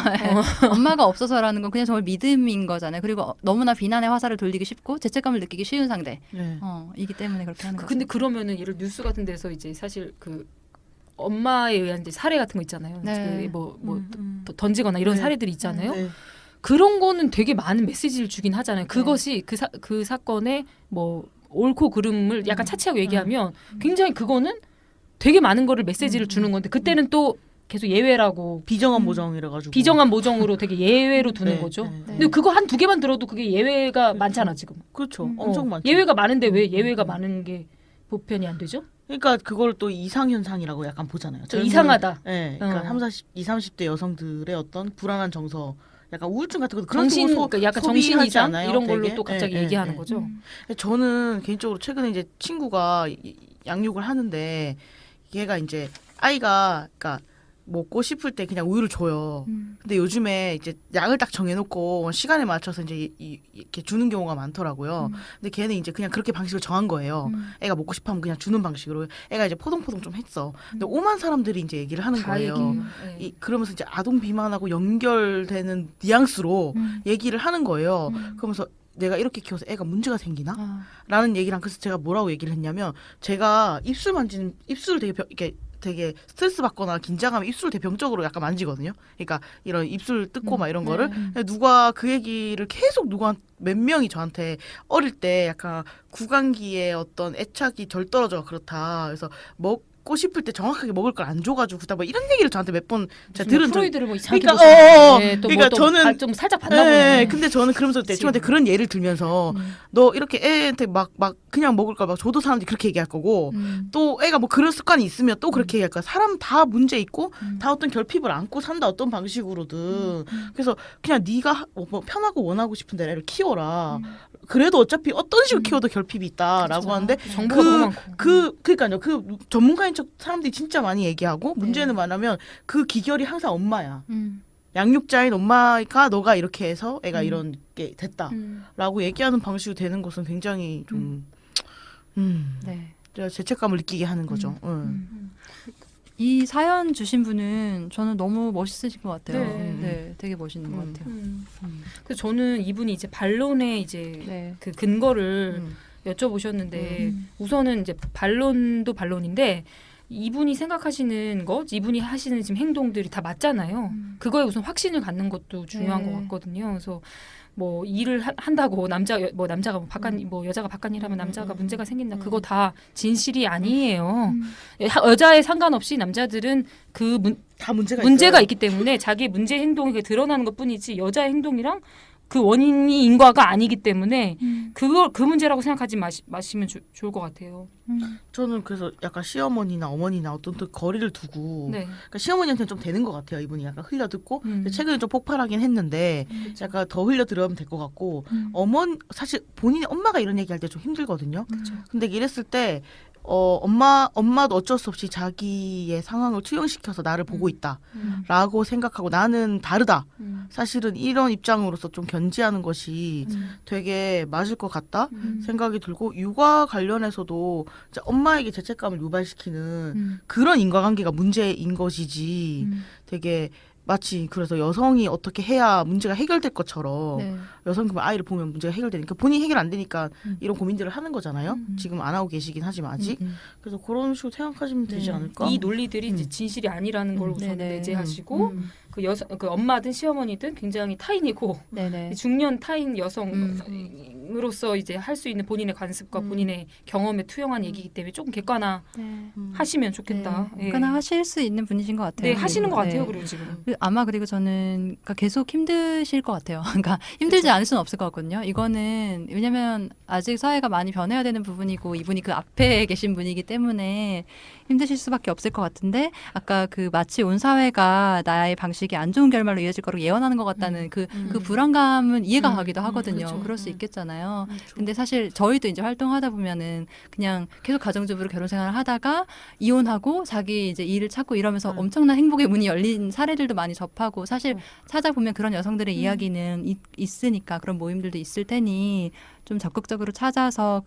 엄마가 없어서라는 건 그냥 정말 믿음인 거잖아요. 그리고 너무나 비난의 화살을 돌리기 쉽고 죄책감을 느끼기 쉬운 상대. 네. 이기 때문에 그렇게 하는 거죠. 근데 그러면은 예를 뉴스 같은 데서 이제 사실 그 엄마에 의한 이제 사례 같은 거 있잖아요. 네. 뭐 던지거나 이런 네. 사례들이 있잖아요. 네. 그런 거는 되게 많은 메시지를 주긴 하잖아요. 그것이 그 사건의 뭐 옳고 그름을 약간 차치하고 얘기하면 굉장히 그거는 되게 많은 거를 메시지를 주는 건데 그때는 또 계속 예외라고 비정한 모정이라 가지고 비정한 모정으로 되게 예외로 두는 네, 거죠. 네. 근데 그거 한 두 개만 들어도 그게 예외가 많잖아 지금. 그렇죠. 엄청 많죠. 예외가 많은데 왜 예외가 많은 게 보편이 안 되죠? 그러니까 그걸 또 이상현상이라고 약간 보잖아요. 젊은- 이상하다. 네, 그러니까 어. 20, 30대 여성들의 어떤 불안한 정서, 약간 우울증 같은 것도 그런 정신 식으로 그러니까 약간 정신 소비하지 이상 않아요, 이런 걸로 되게? 또 갑자기 예, 예, 얘기하는 예. 거죠. 저는 개인적으로 최근에 이제 친구가 양육을 하는데 얘가 이제 아이가 그러니까 먹고 싶을 때 그냥 우유를 줘요. 근데 요즘에 이제 양을 딱 정해놓고 시간에 맞춰서 이제 이렇게 주는 경우가 많더라고요. 근데 걔는 이제 그냥 그렇게 방식을 정한 거예요. 애가 먹고 싶으면 그냥 주는 방식으로. 애가 이제 포동포동 좀 했어. 근데 오만 사람들이 이제 얘기를 하는 다 거예요. 얘기해요. 네. 그러면서 이제 아동 비만하고 연결되는 뉘앙스로 얘기를 하는 거예요. 그러면서 내가 이렇게 키워서 애가 문제가 생기나? 아. 라는 얘기랑 그래서 제가 뭐라고 얘기를 했냐면 제가 입술 되게 이렇게 되게 스트레스 받거나 긴장하면 입술 되게 병적으로 약간 만지거든요. 그러니까 이런 입술 뜯고 막 이런 거를 근데 누가 그 얘기를 계속 누가 몇 명이 저한테 어릴 때 약간 구강기에 어떤 애착이 덜 떨어져 그렇다. 그래서 먹고 싶을 때 정확하게 먹을 걸 안 줘가지고 그다 뭐 이런 얘기를 저한테 몇 번 제가 들은 적 프로이드를 뭐 이상하게 그러니까, 보시는데 또 그러니까 뭐 저는- 좀 살짝 봤나 보네. 네, 근데 저는 그러면서 내 친구한테 그런 예를 들면서 너 이렇게 애한테 막 그냥 먹을 걸 막 줘도 사람들이 그렇게 얘기할 거고 또 애가 뭐 그런 습관이 있으면 또 그렇게 얘기할 거야. 사람 다 문제 있고 다 어떤 결핍을 안고 산다 어떤 방식으로든. 그래서 그냥 네가 뭐 편하고 원하고 싶은 대로 애를 키워라. 그래도 어차피 어떤 식으로 키워도 결핍이 있다라고 그렇죠. 하는데 정보가 너무 많고. 그러니까요. 그 전문가인 척 사람들이 진짜 많이 얘기하고 문제는 뭐냐면 그 기결이 항상 엄마야. 양육자인 엄마가 너가 이렇게 해서 애가 이런 게 됐다라고 얘기하는 방식으로 되는 것은 굉장히 좀 네. 죄책감을 느끼게 하는 거죠. 이 사연 주신 분은 저는 너무 멋있으신 것 같아요. 네. 네, 되게 멋있는 것 같아요. 그래서 저는 이분이 이제 반론의 이제 네. 그 근거를 여쭤보셨는데 우선은 이제 반론도 반론인데 이분이 생각하시는 것, 이분이 하시는 지금 행동들이 다 맞잖아요. 그거에 우선 확신을 갖는 것도 중요한 네. 것 같거든요. 그래서 뭐 일을 한다고 남자가 뭐 바깥 뭐 여자가 바깥 일하면 남자가 문제가 생긴다. 그거 다 진실이 아니에요. 여자에 상관없이 남자들은 다 문제가 문제가 있어요. 있기 때문에 자기 문제 행동이 드러나는 것뿐이지 여자의 행동이랑 그 원인이 인과가 아니기 때문에 그 문제라고 생각하지 마시면 좋을 것 같아요. 저는 그래서 약간 시어머니나 어머니나 어떤 또 거리를 두고 네. 그러니까 시어머니한테는 좀 되는 것 같아요. 이분이 약간 흘려 듣고 최근에 좀 폭발하긴 했는데 약간 더 흘려 들으면 될 것 같고 사실 본인이 엄마가 이런 얘기할 때 좀 힘들거든요. 근데 이랬을 때 엄마도 어쩔 수 없이 자기의 상황을 투영시켜서 나를 보고 있다라고 생각하고 나는 다르다. 사실은 이런 입장으로서 좀 견지하는 것이 되게 맞을 것 같다 생각이 들고 육아 관련해서도 이제 엄마에게 죄책감을 유발시키는 그런 인과관계가 문제인 것이지 되게 마치 그래서 여성이 어떻게 해야 문제가 해결될 것처럼 네. 여성이 아이를 보면 문제가 해결되니까 본인이 해결 안 되니까 이런 고민들을 하는 거잖아요. 지금 안 하고 계시긴 하지만 아직. 그래서 그런 식으로 생각하시면 되지 않을까? 이 논리들이 이제 진실이 아니라는 걸 우선 네네. 내재하시고 그 엄마든 시어머니든 굉장히 타인이고 네네. 중년 타인 여성으로서 이제 할 수 있는 본인의 관습과 본인의 경험에 투영한 얘기이기 때문에 조금 객관화하시면 좋겠다. 네. 하실 수 있는 분이신 것 같아요. 네, 하시는 것 같아요. 네. 그리고 지금. 아마 그리고 저는 그러니까 계속 힘드실 것 같아요. 그러니까 힘들지 않을 수는 없을 것 같거든요. 이거는 왜냐면 아직 사회가 많이 변해야 되는 부분이고 이분이 그 앞에 계신 분이기 때문에 힘드실 수밖에 없을 것 같은데 아까 그 마치 온 사회가 나의 방식이 안 좋은 결말로 이어질 거라고 예언하는 것 같다는 그 불안감은 이해가 가기도 하거든요. 그렇죠. 그럴 수 있겠잖아요. 근데 사실 저희도 이제 활동하다 보면은 그냥 계속 가정주부로 결혼 생활을 하다가 이혼하고 자기 이제 일을 찾고 이러면서 엄청난 행복의 문이 열린 사례들도 많이 접하고 사실 찾아보면 그런 여성들의 이야기는 있으니까 그런 모임들도 있을 테니 좀 적극적으로 찾아서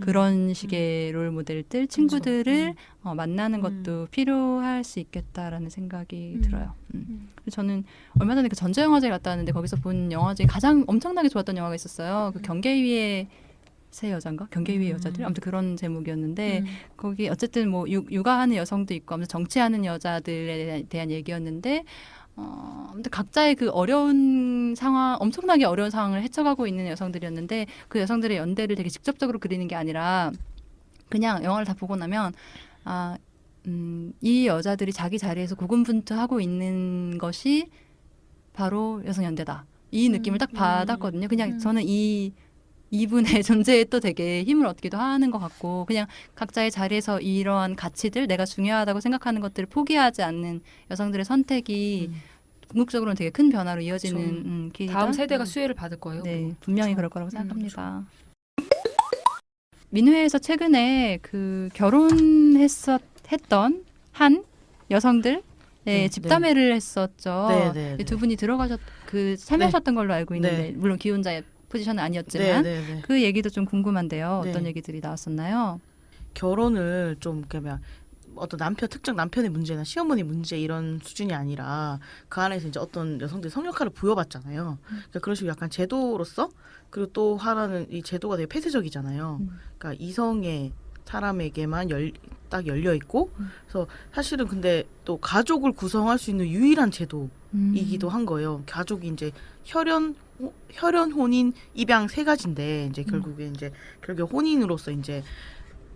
그런 식의 롤 모델들 친구들을 만나는 것도 필요할 수 있겠다라는 생각이 들어요. 그래서 저는 얼마 전에 그 전자영화제를 갔다 왔는데 거기서 본 영화 중에 가장 엄청나게 좋았던 영화가 있었어요. 그 경계 위의 세 여자인가? 경계 위의 여자들? 아무튼 그런 제목이었는데 거기 어쨌든 뭐 육아하는 여성도 있고 아무튼 정치하는 여자들에 대한 얘기였는데 아무튼 각자의 그 어려운 상황, 엄청나게 어려운 상황을 헤쳐가고 있는 여성들이었는데 그 여성들의 연대를 되게 직접적으로 그리는 게 아니라 그냥 영화를 다 보고 나면 이 여자들이 자기 자리에서 고군분투하고 있는 것이 바로 여성연대다. 이 느낌을 딱 받았거든요. 그냥 저는 이 이분의 존재에 또 되게 힘을 얻기도 하는 것 같고 그냥 각자의 자리에서 이러한 가치들 내가 중요하다고 생각하는 것들을 포기하지 않는 여성들의 선택이 궁극적으로는 되게 큰 변화로 이어지는 길이다. 다음 세대가 수혜를 받을 거예요. 네, 분명히 그렇죠. 그럴 거라고 생각합니다. 민회에서 최근에 그 결혼했던 한 여성들 네, 집담회를 했었죠. 네, 네, 네. 두 분이 참여하셨던 걸로 알고 있는데 네. 물론 기혼자의 포지션은 아니었지만 네. 그 얘기도 좀 궁금한데요. 네. 어떤 얘기들이 나왔었나요? 결혼을 좀 그러면 어떤 특정 남편의 문제나 시어머니 문제 이런 수준이 아니라 그 안에서 이제 어떤 여성들이 성역할을 부여받잖아요. 그러니까 그런 식으로 약간 제도로서 그리고 또 하나는 이 제도가 되게 폐쇄적이잖아요. 그러니까 이성의 사람에게만 딱 열려 있고 그래서 사실은 근데 또 가족을 구성할 수 있는 유일한 제도이기도 한 거예요. 가족이 이제 혈연 혼인 입양 세 가지인데 이제 결국에 이제 결국 혼인으로서 이제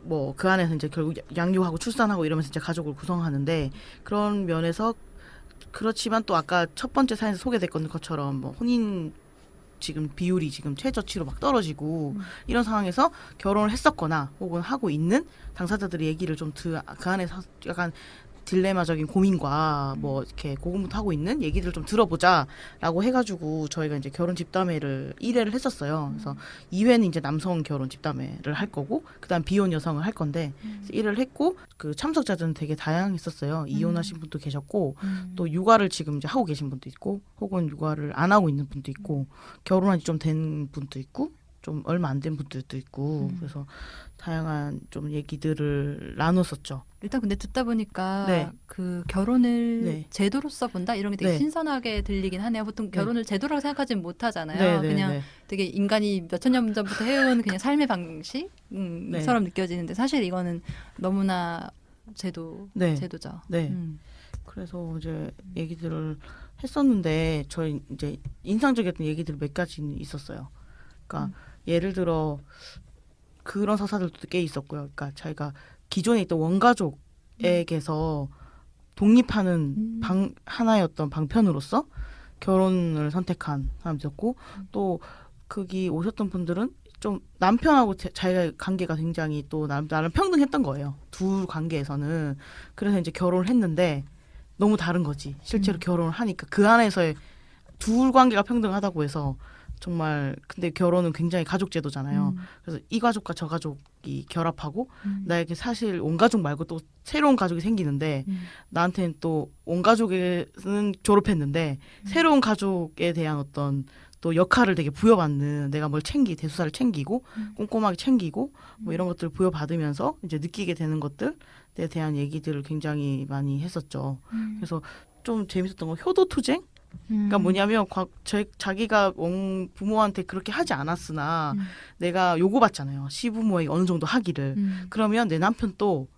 뭐 그 안에서 이제 결국 양육하고 출산하고 이러면서 이제 가족을 구성하는데 그런 면에서 그렇지만 또 아까 첫 번째 사연에서 소개됐던 것처럼 뭐 혼인 지금 비율이 지금 최저치로 막 떨어지고 이런 상황에서 결혼을 했었거나 혹은 하고 있는 당사자들의 얘기를 좀 그 안에서 약간 딜레마적인 고민과 뭐 이렇게 고군분투 하고 있는 얘기들을 좀 들어보자라고 해가지고 저희가 이제 결혼 집담회를 1회를 했었어요. 그래서 2회는 이제 남성 결혼 집담회를 할 거고 그다음 비혼 여성을 할 건데 1회를 했고 그 참석자들은 되게 다양했었어요. 이혼하신 분도 계셨고 또 육아를 지금 이제 하고 계신 분도 있고 혹은 육아를 안 하고 있는 분도 있고 결혼한 지 좀 된 분도 있고 좀 얼마 안 된 분들도 있고 그래서 다양한 좀 얘기들을 나눴었죠. 일단 근데 듣다 보니까 네. 그 결혼을 네. 제도로서 본다 이런 게 되게 네. 신선하게 들리긴 하네요. 보통 결혼을 제도라고 생각하진 못하잖아요. 네, 네, 그냥 네. 되게 인간이 몇천 년 전부터 해온 그냥 삶의 방식처럼 느껴지는데 사실 이거는 너무나 네. 제도죠. 네. 그래서 이제 얘기들을 했었는데 저희 이제 인상적이었던 얘기들이 몇 가지 있었어요. 그러니까 예를 들어 그런 서사들도 꽤 있었고요. 그러니까 자기가 기존에 있던 원가족에게서 독립하는 하나의 어떤 방편으로서 결혼을 선택한 사람이었고 또 거기 오셨던 분들은 좀 남편하고 자기가 관계가 굉장히 또 나름 평등했던 거예요. 둘 관계에서는. 그래서 이제 결혼을 했는데 너무 다른 거지. 실제로 결혼을 하니까 그 안에서의 둘 관계가 평등하다고 해서 정말 근데 결혼은 굉장히 가족 제도잖아요. 그래서 이 가족과 저 가족이 결합하고 나에게 사실 온 가족 말고 또 새로운 가족이 생기는데 나한테는 또 온 가족에는 졸업했는데 새로운 가족에 대한 어떤 또 역할을 되게 부여받는 내가 뭘 대수사를 챙기고 꼼꼼하게 챙기고 뭐 이런 것들을 부여받으면서 이제 느끼게 되는 것들에 대한 얘기들을 굉장히 많이 했었죠. 그래서 좀 재밌었던 건 효도투쟁? 그러니까 뭐냐면 자기가 부모한테 그렇게 하지 않았으나 내가 요구받잖아요. 시부모에게 어느 정도 하기를. 그러면 내 남편도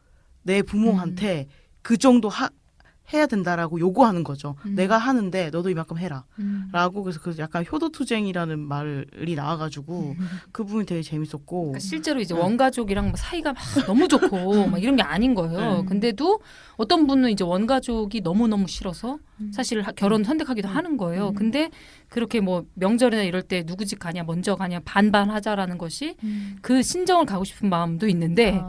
내 부모한테 그 정도 해야 된다라고 요구하는 거죠. 내가 하는데 너도 이만큼 해라. 라고 그래서 약간 효도투쟁이라는 말이 나와가지고 그 부분이 되게 재밌었고. 그러니까 실제로 이제 원가족이랑 뭐 사이가 막 너무 좋고 막 이런 게 아닌 거예요. 근데도 어떤 분은 이제 원가족이 너무너무 싫어서 사실 결혼 선택하기도 하는 거예요. 근데 그렇게 뭐 명절이나 이럴 때 누구 집 가냐 먼저 가냐 반반하자라는 것이 그 신정을 가고 싶은 마음도 있는데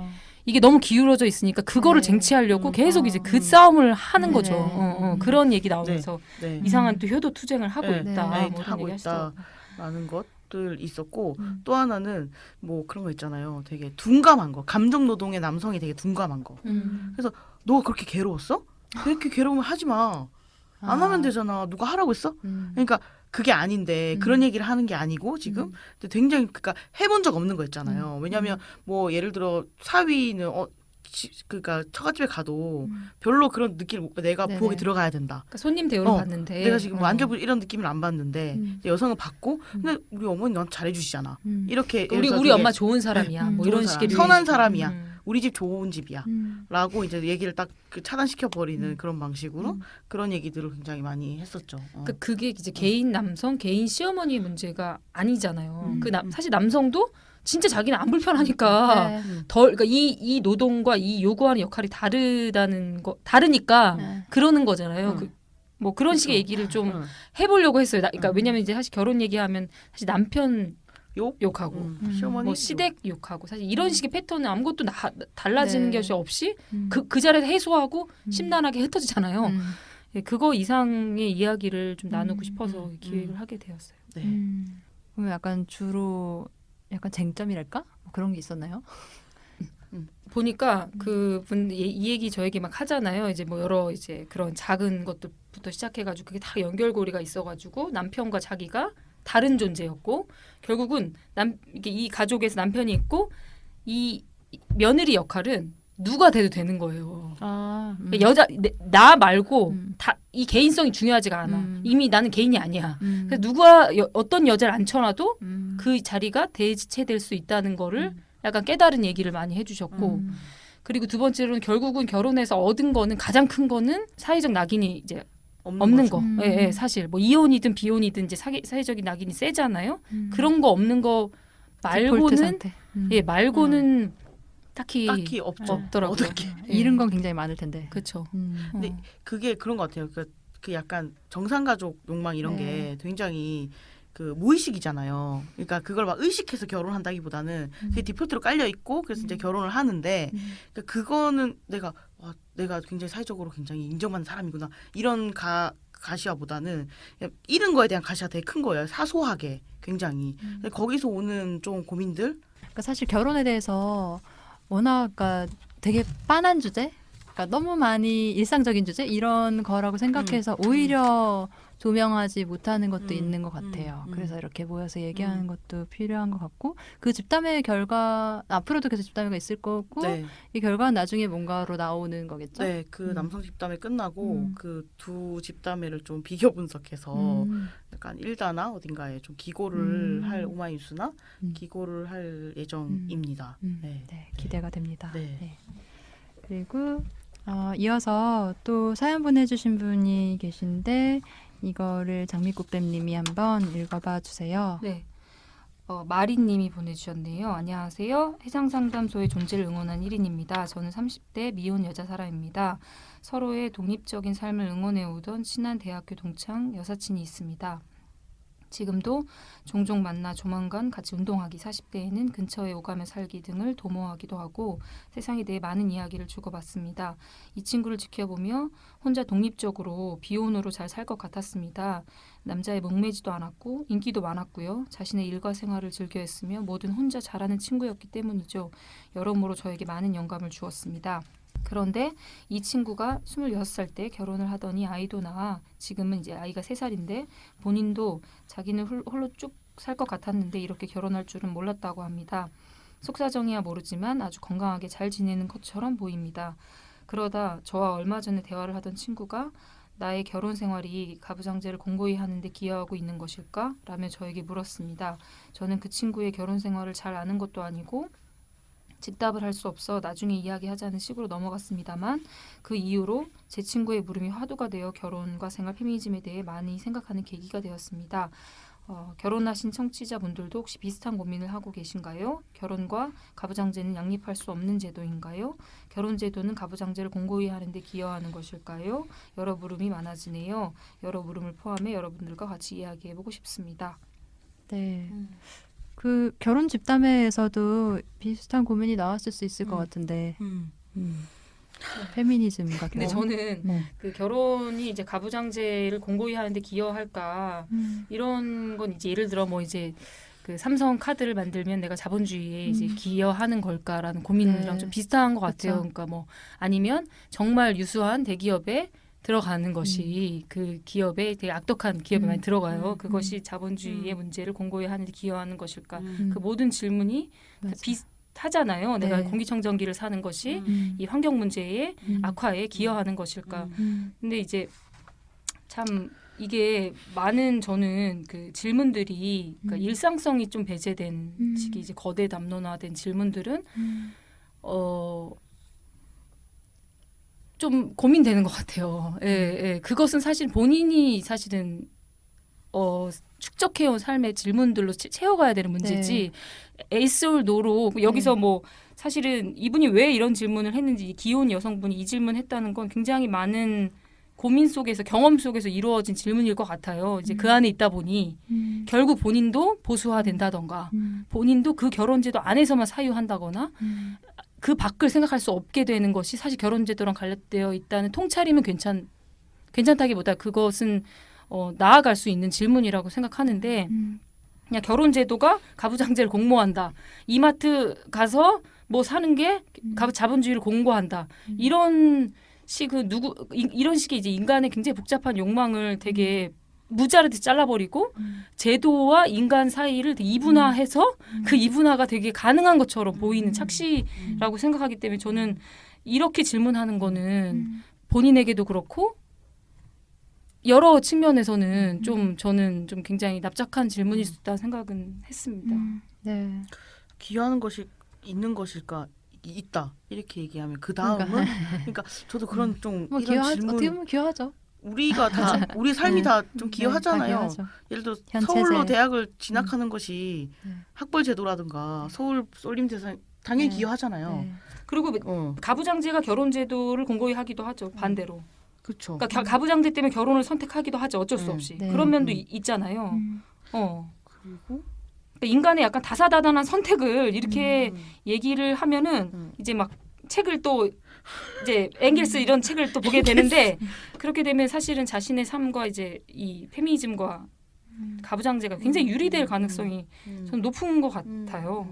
이게 너무 기울어져 있으니까 그거를 쟁취하려고 계속 이제 그 싸움을 하는 거죠. 그런 얘기 나오면서 이상한 또 효도 투쟁을 하고 있다. 뭐 이런 하고 얘기 하시죠. 있다라는 것들 있었고 또 하나는 뭐 그런 거 있잖아요. 되게 둔감한 거. 감정 노동의 남성이 되게 둔감한 거. 그래서 너 그렇게 괴로웠어? 그렇게 괴로우면 하지 마. 안 하면 되잖아. 누가 하라고 했어? 그러니까 그게 아닌데 그런 얘기를 하는 게 아니고 지금 근데 굉장히 그러니까 해본 적 없는 거 있잖아요. 왜냐하면 뭐 예를 들어 사위는 그러니까 처갓집에 가도 별로 그런 느낌을 못 봐. 내가 네네. 부엌에 들어가야 된다. 그러니까 손님 대우를 받는데 내가 지금 뭐 앉아볼 이런 느낌을 안 받는데 이제 여성은 받고 근데 우리 어머니 너한테 잘해주시잖아. 이렇게 우리 엄마 좋은 사람이야. 뭐 이런 식의 선한 사람이야. 우리 집 좋은 집이야. 라고 이제 얘기를 딱 사단시켜 버리는 그런 방식으로 그런 얘기들을 굉장히 많이 했었죠. 그러니까 그게 이제 개인 남성, 개인 시어머니의 문제가 아니잖아요. 사실 남성도 진짜 자기는 안 불편하니까 그러니까 이 노동과 이 요구하는 역할이 다르니까 그러는 거잖아요. 뭐 그런 식의 얘기를 좀 해보려고 했어요. 그러니까 왜냐면 이제 사실 결혼 얘기하면 사실 남편 욕하고 시어머니 뭐 시댁 욕하고 사실 이런 식의 패턴은 아무것도 달라지는 네. 것이 없이 그 자리에서 해소하고 심란하게 흩어지잖아요. 음. 예, 그거 이상의 이야기를 좀 나누고 싶어서 기획을 음. 하게 되었어요. 네. 그럼 약간 주로 약간 쟁점이랄까? 뭐 그런 게 있었나요? 보니까 그분 이 얘기 저에게 막 하잖아요. 이제 뭐 여러 이제 그런 작은 것부터 시작해가지고 그게 다 연결고리가 있어가지고 남편과 자기가 다른 존재였고 결국은 이게 이 가족에서 남편이 있고 이 며느리 역할은 누가 돼도 되는 거예요. 아, 여자 나 말고 음. 다 이 개인성이 중요하지가 않아. 이미 나는 개인이 아니야. 그래서 어떤 여자를 앉혀놔도 그 자리가 대체될 수 있다는 거를 약간 깨달은 얘기를 많이 해주셨고 그리고 두 번째로는 결국은 결혼해서 얻은 거는 가장 큰 거는 사회적 낙인이 이제 없는 거. 예, 예, 사실 뭐 이혼이든 비혼이든 이제 사회적인 낙인이 세잖아요. 그런 거 없는 거 말고는 예 말고는 딱히 없더라고요. 어떻게 예. 잃은 건 굉장히 많을 텐데. 그렇죠. 근데 그게 그런 것 같아요. 그 약간 정상가족 욕망 이런 네. 게 굉장히 그 무의식이잖아요. 그러니까 그걸 막 의식해서 결혼한다기보다는 그게 디폴트로 깔려 있고 그래서 이제 결혼을 하는데 그러니까 그거는 내가 굉장히 사회적으로 굉장히 인정받는 사람이구나 이런 가시화보다는 잃은 거에 대한 가시가 되게 큰 거예요. 사소하게 굉장히. 근데 거기서 오는 좀 고민들. 그러니까 사실 결혼에 대해서 워낙 그러니까 되게 빤한 주제, 그러니까 너무 많이 일상적인 주제 이런 거라고 생각해서 오히려 조명하지 못하는 것도 있는 것 같아요. 그래서 이렇게 모여서 얘기하는 것도 필요한 것 같고 그 집담의 결과 앞으로도 계속 집담회가 있을 거고 네. 이 결과는 나중에 뭔가로 나오는 거겠죠. 네, 그 남성 집담회 끝나고 그 두 집담회를 좀 비교 분석해서 약간 일다나 어딘가에 좀 기고를 할 오마이뉴스나 기고를 할 예정입니다. 네. 네, 기대가 됩니다. 네. 네. 그리고 이어서 또 사연 보내주신 분이 계신데 이거를 장미꽃뱀님이 한번 읽어봐 주세요. 네. 마리님이 보내주셨네요. 안녕하세요. 해상상담소의 존재를 응원한 1인입니다. 저는 30대 미혼 여자 사람입니다. 서로의 독립적인 삶을 응원해오던 친한 대학교 동창 여사친이 있습니다. 지금도 종종 만나 조만간 같이 운동하기, 40대에는 근처에 오가며 살기 등을 도모하기도 하고 세상에 대해 많은 이야기를 주고받습니다. 이 친구를 지켜보며 혼자 독립적으로 비혼으로 잘 살 것 같았습니다. 남자에 목매지도 않았고 인기도 많았고요. 자신의 일과 생활을 즐겨했으며 뭐든 혼자 잘하는 친구였기 때문이죠. 여러모로 저에게 많은 영감을 주었습니다. 그런데 이 친구가 26살 때 결혼을 하더니 아이도 낳아 지금은 이제 아이가 3살인데 본인도 자기는 홀로 쭉 살 것 같았는데 이렇게 결혼할 줄은 몰랐다고 합니다. 속사정이야 모르지만 아주 건강하게 잘 지내는 것처럼 보입니다. 그러다 저와 얼마 전에 대화를 하던 친구가 나의 결혼 생활이 가부장제를 공고히 하는데 기여하고 있는 것일까? 라며 저에게 물었습니다. 저는 그 친구의 결혼 생활을 잘 아는 것도 아니고 즉답을 할 수 없어 나중에 이야기하자는 식으로 넘어갔습니다만 그 이후로 제 친구의 물음이 화두가 되어 결혼과 생활 페미니즘에 대해 많이 생각하는 계기가 되었습니다. 결혼하신 청취자분들도 혹시 비슷한 고민을 하고 계신가요? 결혼과 가부장제는 양립할 수 없는 제도인가요? 결혼제도는 가부장제를 공고히 하는데 기여하는 것일까요? 여러 물음이 많아지네요. 여러 물음을 포함해 여러분들과 같이 이야기해보고 싶습니다. 네. 그 결혼 집담회에서도 비슷한 고민이 나왔을 수 있을 것 같은데 페미니즘과 근데 결혼. 저는 네. 그 결혼이 이제 가부장제를 공고히 하는데 기여할까 이런 건 이제 예를 들어 뭐 이제 그 삼성 카드를 만들면 내가 자본주의에 이제 기여하는 걸까라는 고민이랑 네. 좀 비슷한 것 같아요. 그쵸. 그러니까 뭐 아니면 정말 유수한 대기업에 들어가는 것이 그 기업에 되게 악독한 기업에 많이 들어가요. 그것이 자본주의의 문제를 공고히 하는데 기여하는 것일까? 그 모든 질문이 맞아. 비슷하잖아요. 내가 네. 공기청정기를 사는 것이 이 환경 문제의 악화에 기여하는 것일까? 근데 이제 참 이게 많은 저는 그 질문들이 그러니까 일상성이 좀 배제된 식이 이제 거대 담론화된 질문들은 좀 고민되는 것 같아요. 예, 예. 그것은 사실 본인이 사실은 축적해온 삶의 질문들로 채워가야 되는 문제지. yes or no로 여기서 뭐 사실은 이분이 왜 이런 질문을 했는지 기혼 여성분이 이 질문했다는 건 굉장히 많은 고민 속에서 경험 속에서 이루어진 질문일 것 같아요. 이제 그 안에 있다 보니 결국 본인도 보수화된다던가 본인도 그 결혼제도 안에서만 사유한다거나 그 밖을 생각할 수 없게 되는 것이 사실 결혼제도랑 관련되어 있다는 통찰이면 괜찮다기보다 그것은 나아갈 수 있는 질문이라고 생각하는데 그냥 결혼제도가 가부장제를 공모한다. 이마트 가서 뭐 사는 게 자본주의를 공고한다. 이런 식의 이런 식의 이제 인간의 굉장히 복잡한 욕망을 되게 무자르게 잘라버리고 제도와 인간 사이를 되게 이분화해서 그 이분화가 되게 가능한 것처럼 보이는 착시라고 생각하기 때문에 저는 이렇게 질문하는 거는 본인에게도 그렇고 여러 측면에서는 좀 저는 좀 굉장히 납작한 질문일 수 있다 생각은 했습니다. 네. 기여하는 것이 있는 것일까? 있다 이렇게 얘기하면 그 다음은 그러니까 저도 그런 좀 뭐 이런 기여하 질문 어떻게 보면 기여하죠. 우리가 다 우리 삶이 다 좀 다 기여하잖아요. 기여하죠. 예를 들어 현 서울로 체제. 대학을 진학하는 것이 학벌 제도라든가 서울 쏠림 대상 당연히 네. 기여하잖아요. 네. 그리고 어, 가부장제가 결혼제도를 공고히 하기도 하죠. 반대로. 그렇죠. 그러니까 가부장제 때문에 결혼을 선택하기도 하죠. 어쩔 수 없이. 네. 그런 면도 있잖아요. 어. 그리고 그러니까 인간의 약간 다사다난한 선택을 이렇게 얘기를 하면은 이제 막 책을 또 이제 앵겔스 이런 책을 또 보게 되는데 그렇게 되면 사실은 자신의 삶과 이제 이 페미니즘과 가부장제가 굉장히 유리될 가능성이 저는 높은 것 같아요.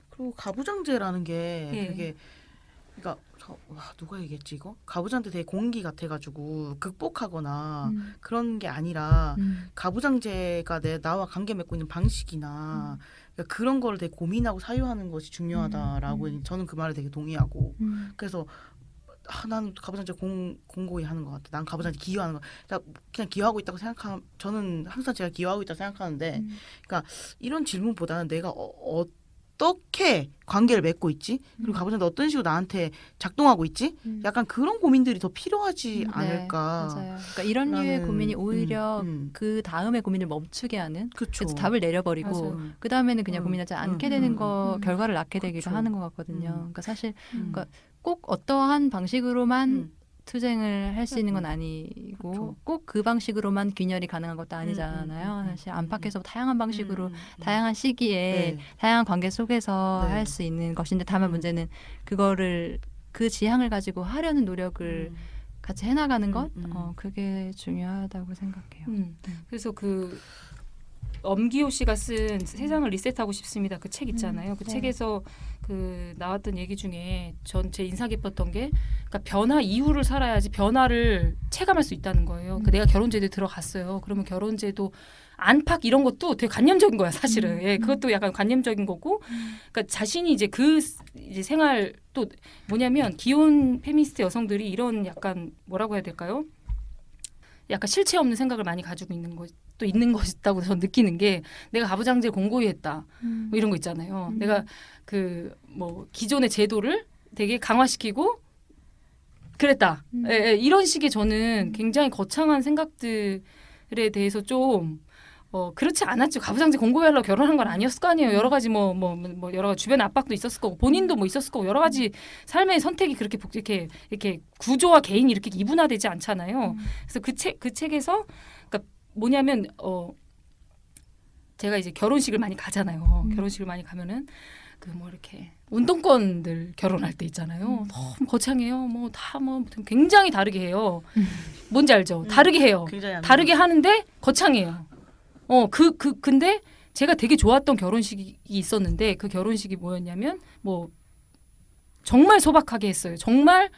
그리고 가부장제라는 게 예. 되게 그러니까 누가 얘기했지 이거? 가부장제 되게 공기 같아가지고 극복하거나 그런 게 아니라 가부장제가 나와 관계 맺고 있는 방식이나 그러니까 그런 거를 되게 고민하고 사유하는 것이 중요하다라고 저는 그 말에 되게 동의하고 그래서 나는 가부장제 공고히 하는 것 같아. 난 가부장제 기여하는 거. 그냥 기여하고 있다고 생각하면 저는 항상 제가 기여하고 있다고 생각하는데 그러니까 이런 질문보다는 내가 어떻게 관계를 맺고 있지? 그리고 가부장제 어떤 식으로 나한테 작동하고 있지? 약간 그런 고민들이 더 필요하지 않을까. 네, 맞아요. 그러니까 이런 류의 고민이 오히려 그 다음에 고민을 멈추게 하는 그쵸. 그래서 답을 내려버리고 맞아요. 그 다음에는 그냥 고민하지 않게 되는 거 결과를 낳게 되기도 그쵸. 하는 것 같거든요. 그러니까 사실 그러니까 꼭 어떠한 방식으로만 투쟁을 할 수 있는 건 아니고 그쵸. 꼭 그 방식으로만 균열이 가능한 것도 아니잖아요. 사실 안팎에서 다양한 방식으로 다양한 시기에 네. 다양한 관계 속에서 네. 할 수 있는 것인데 다만 문제는 그거를 그 지향을 가지고 하려는 노력을 같이 해나가는 것 그게 중요하다고 생각해요. 그래서 그 엄기호 씨가 쓴 세상을 리셋하고 싶습니다. 그 책 있잖아요. 그 네. 책에서 그 나왔던 얘기 중에 제 인상 깊었던 게 그러니까 변화 이후를 살아야지 변화를 체감할 수 있다는 거예요. 그 내가 결혼제도에 들어갔어요. 그러면 결혼제도 안팎 이런 것도 되게 관념적인 거야 사실은. 예, 그것도 약간 관념적인 거고. 그러니까 자신이 이제 이제 생활 또 뭐냐면 기혼 페미니스트 여성들이 이런 약간 뭐라고 해야 될까요? 약간 실체 없는 생각을 많이 가지고 있는 것도 있는 것이다고 저는 느끼는 게 내가 가부장제를 공고히 했다 뭐 이런 거 있잖아요. 내가 그 뭐 기존의 제도를 되게 강화시키고 그랬다. 이런 식의 저는 굉장히 거창한 생각들에 대해서 좀 그렇지 않았죠. 가부장제 공고히 하려고 결혼한 건 아니었을 거 아니에요. 여러 가지 뭐 여러 가지 주변 압박도 있었을 거고 본인도 뭐 있었을 거고 여러 가지 삶의 선택이 그렇게 이렇게 구조와 개인이 이렇게 이분화되지 않잖아요. 그래서 그 책에서 그러니까 뭐냐면 제가 이제 결혼식을 많이 가잖아요. 결혼식을 많이 가면은 그 뭐 이렇게 운동권들 결혼할 때 있잖아요. 너무 거창해요. 뭐 다 뭐 굉장히 다르게 해요. 뭔지 알죠? 다르게 해요. 굉장히 다르게 하는데 거창해요. 근데 제가 되게 좋았던 결혼식이 있었는데 그 결혼식이 뭐였냐면 뭐 정말 소박하게 했어요. 정말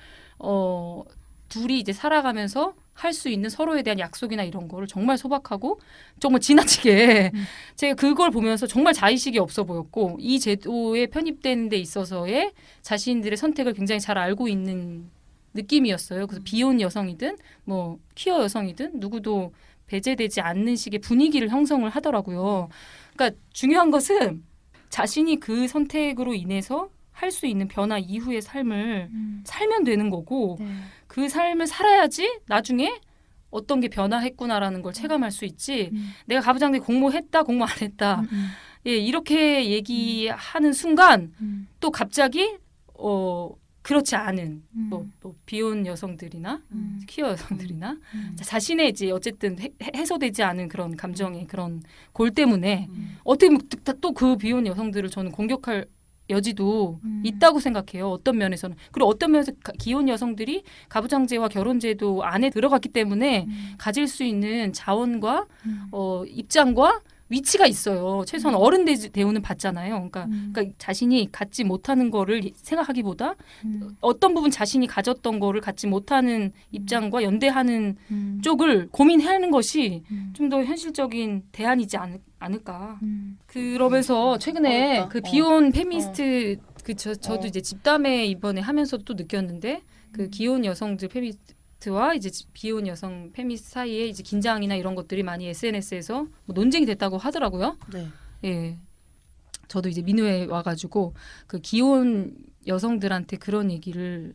둘이 이제 살아가면서 할 수 있는 서로에 대한 약속이나 이런 거를 정말 소박하고 정말 지나치게 제가 그걸 보면서 정말 자의식이 없어 보였고 이 제도에 편입되는 데 있어서의 자신들의 선택을 굉장히 잘 알고 있는 느낌이었어요. 그래서 비혼 여성이든 뭐 퀴어 여성이든 누구도 배제되지 않는 식의 분위기를 형성을 하더라고요. 그러니까 중요한 것은 자신이 그 선택으로 인해서 할 수 있는 변화 이후의 삶을 살면 되는 거고 네. 그 삶을 살아야지 나중에 어떤 게 변화했구나라는 걸 체감할 수 있지 내가 가부장제 공모했다 공모 안 했다 예, 이렇게 얘기하는 순간 또 갑자기 그렇지 않은 뭐 비혼 여성들이나 퀴어 여성들이나 자신의 이제 어쨌든 해소되지 않은 그런 감정의 그런 골 때문에 어떻게 또 그 비혼 여성들을 저는 공격할 여지도 있다고 생각해요. 어떤 면에서는. 그리고 어떤 면에서 기혼 여성들이 가부장제와 결혼제도 안에 들어갔기 때문에 가질 수 있는 자원과 입장과 위치가 있어요. 최소한 어른 대우는 받잖아요. 그러니까 자신이 갖지 못하는 거를 생각하기보다 어떤 부분 자신이 가졌던 거를 갖지 못하는 입장과 연대하는 쪽을 고민하는 것이 좀 더 현실적인 대안이지 않을까. 그러면서 최근에 어렵다. 그 비혼 페미니스트 저도 이제 집담회 이번에 하면서 또 느꼈는데 그 기혼 여성들 페미니스트와 이제 비혼 여성 페미니스트 사이에 이제 긴장이나 이런 것들이 많이 SNS에서 뭐 논쟁이 됐다고 하더라고요. 네. 예. 저도 이제 민우에 와가지고 그 기혼 여성들한테 그런 얘기를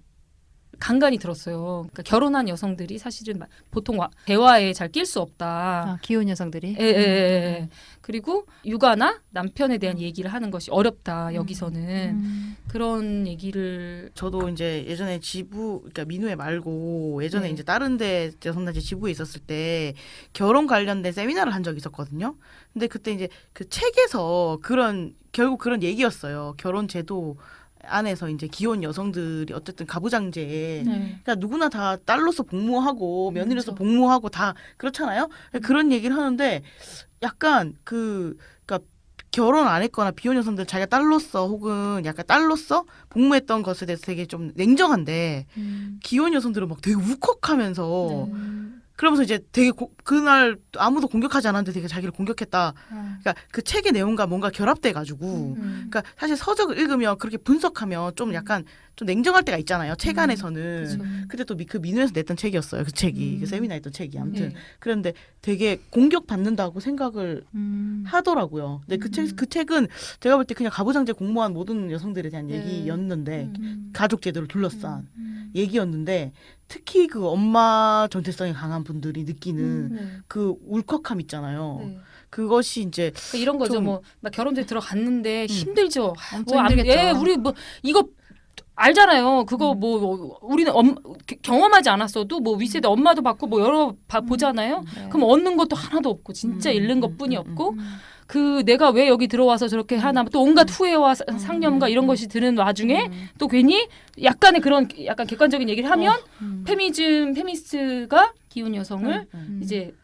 간간히 들었어요. 그러니까 결혼한 여성들이 사실은 보통 대화에 잘 낄 수 없다. 기혼 여성들이. 예. 그리고 육아나 남편에 대한 얘기를 하는 것이 어렵다. 여기서는 그런 얘기를 저도 이제 예전에 그러니까 민우회 말고 예전에 네. 이제 다른 데 여성단체 지부에 있었을 때 결혼 관련된 세미나를 한 적이 있었거든요. 근데 그때 이제 그 책에서 결국 그런 얘기였어요. 결혼 제도 안에서 이제 기혼 여성들이 어쨌든 가부장제에 그러니까 누구나 다 딸로서 복무하고 며느리로서 그렇죠. 복무하고 다 그렇잖아요. 그런 얘기를 하는데 약간 그러니까 결혼 안 했거나 비혼 여성들 자기가 딸로서 혹은 약간 딸로서 복무했던 것에 대해서 되게 좀 냉정한데 기혼 여성들은 막 되게 울컥하면서 그러면서 이제 되게 그날 아무도 공격하지 않았는데 되게 자기를 공격했다. 그러니까 그 책의 내용과 뭔가 결합돼가지고, 그러니까 사실 서적을 읽으면 그렇게 분석하면 좀 약간 좀 냉정할 때가 있잖아요. 책 안에서는. 그쵸. 근데 또 그 민우에서 냈던 책이었어요. 그 책이 그 세미나 했던 책이 아무튼 예. 그런데 되게 공격받는다고 생각을 하더라고요. 근데 그 책은 제가 볼 때 그냥 가부장제 공모한 모든 여성들에 대한 얘기였는데 가족 제도를 둘러싼 얘기였는데 특히 그 엄마 정체성이 강한 분들이 느끼는 그 울컥함 있잖아요. 네. 그것이 이제 그러니까 이런 거죠. 좀- 뭐 나 결혼제 들어갔는데 힘들죠. 엄청 힘들겠죠. 예, 우리 뭐 이거 알잖아요. 그거 뭐 우리는 경험하지 않았어도 뭐 윗세대 엄마도 받고 뭐 여러 보잖아요. 네. 그럼 얻는 것도 하나도 없고 진짜 잃는 것뿐이 없고 그 내가 왜 여기 들어와서 저렇게 하나 또 온갖 후회와 상념과 이런 것이 드는 와중에 또 괜히 약간의 그런 약간 객관적인 얘기를 하면 페미니스트가 기혼 여성을 이제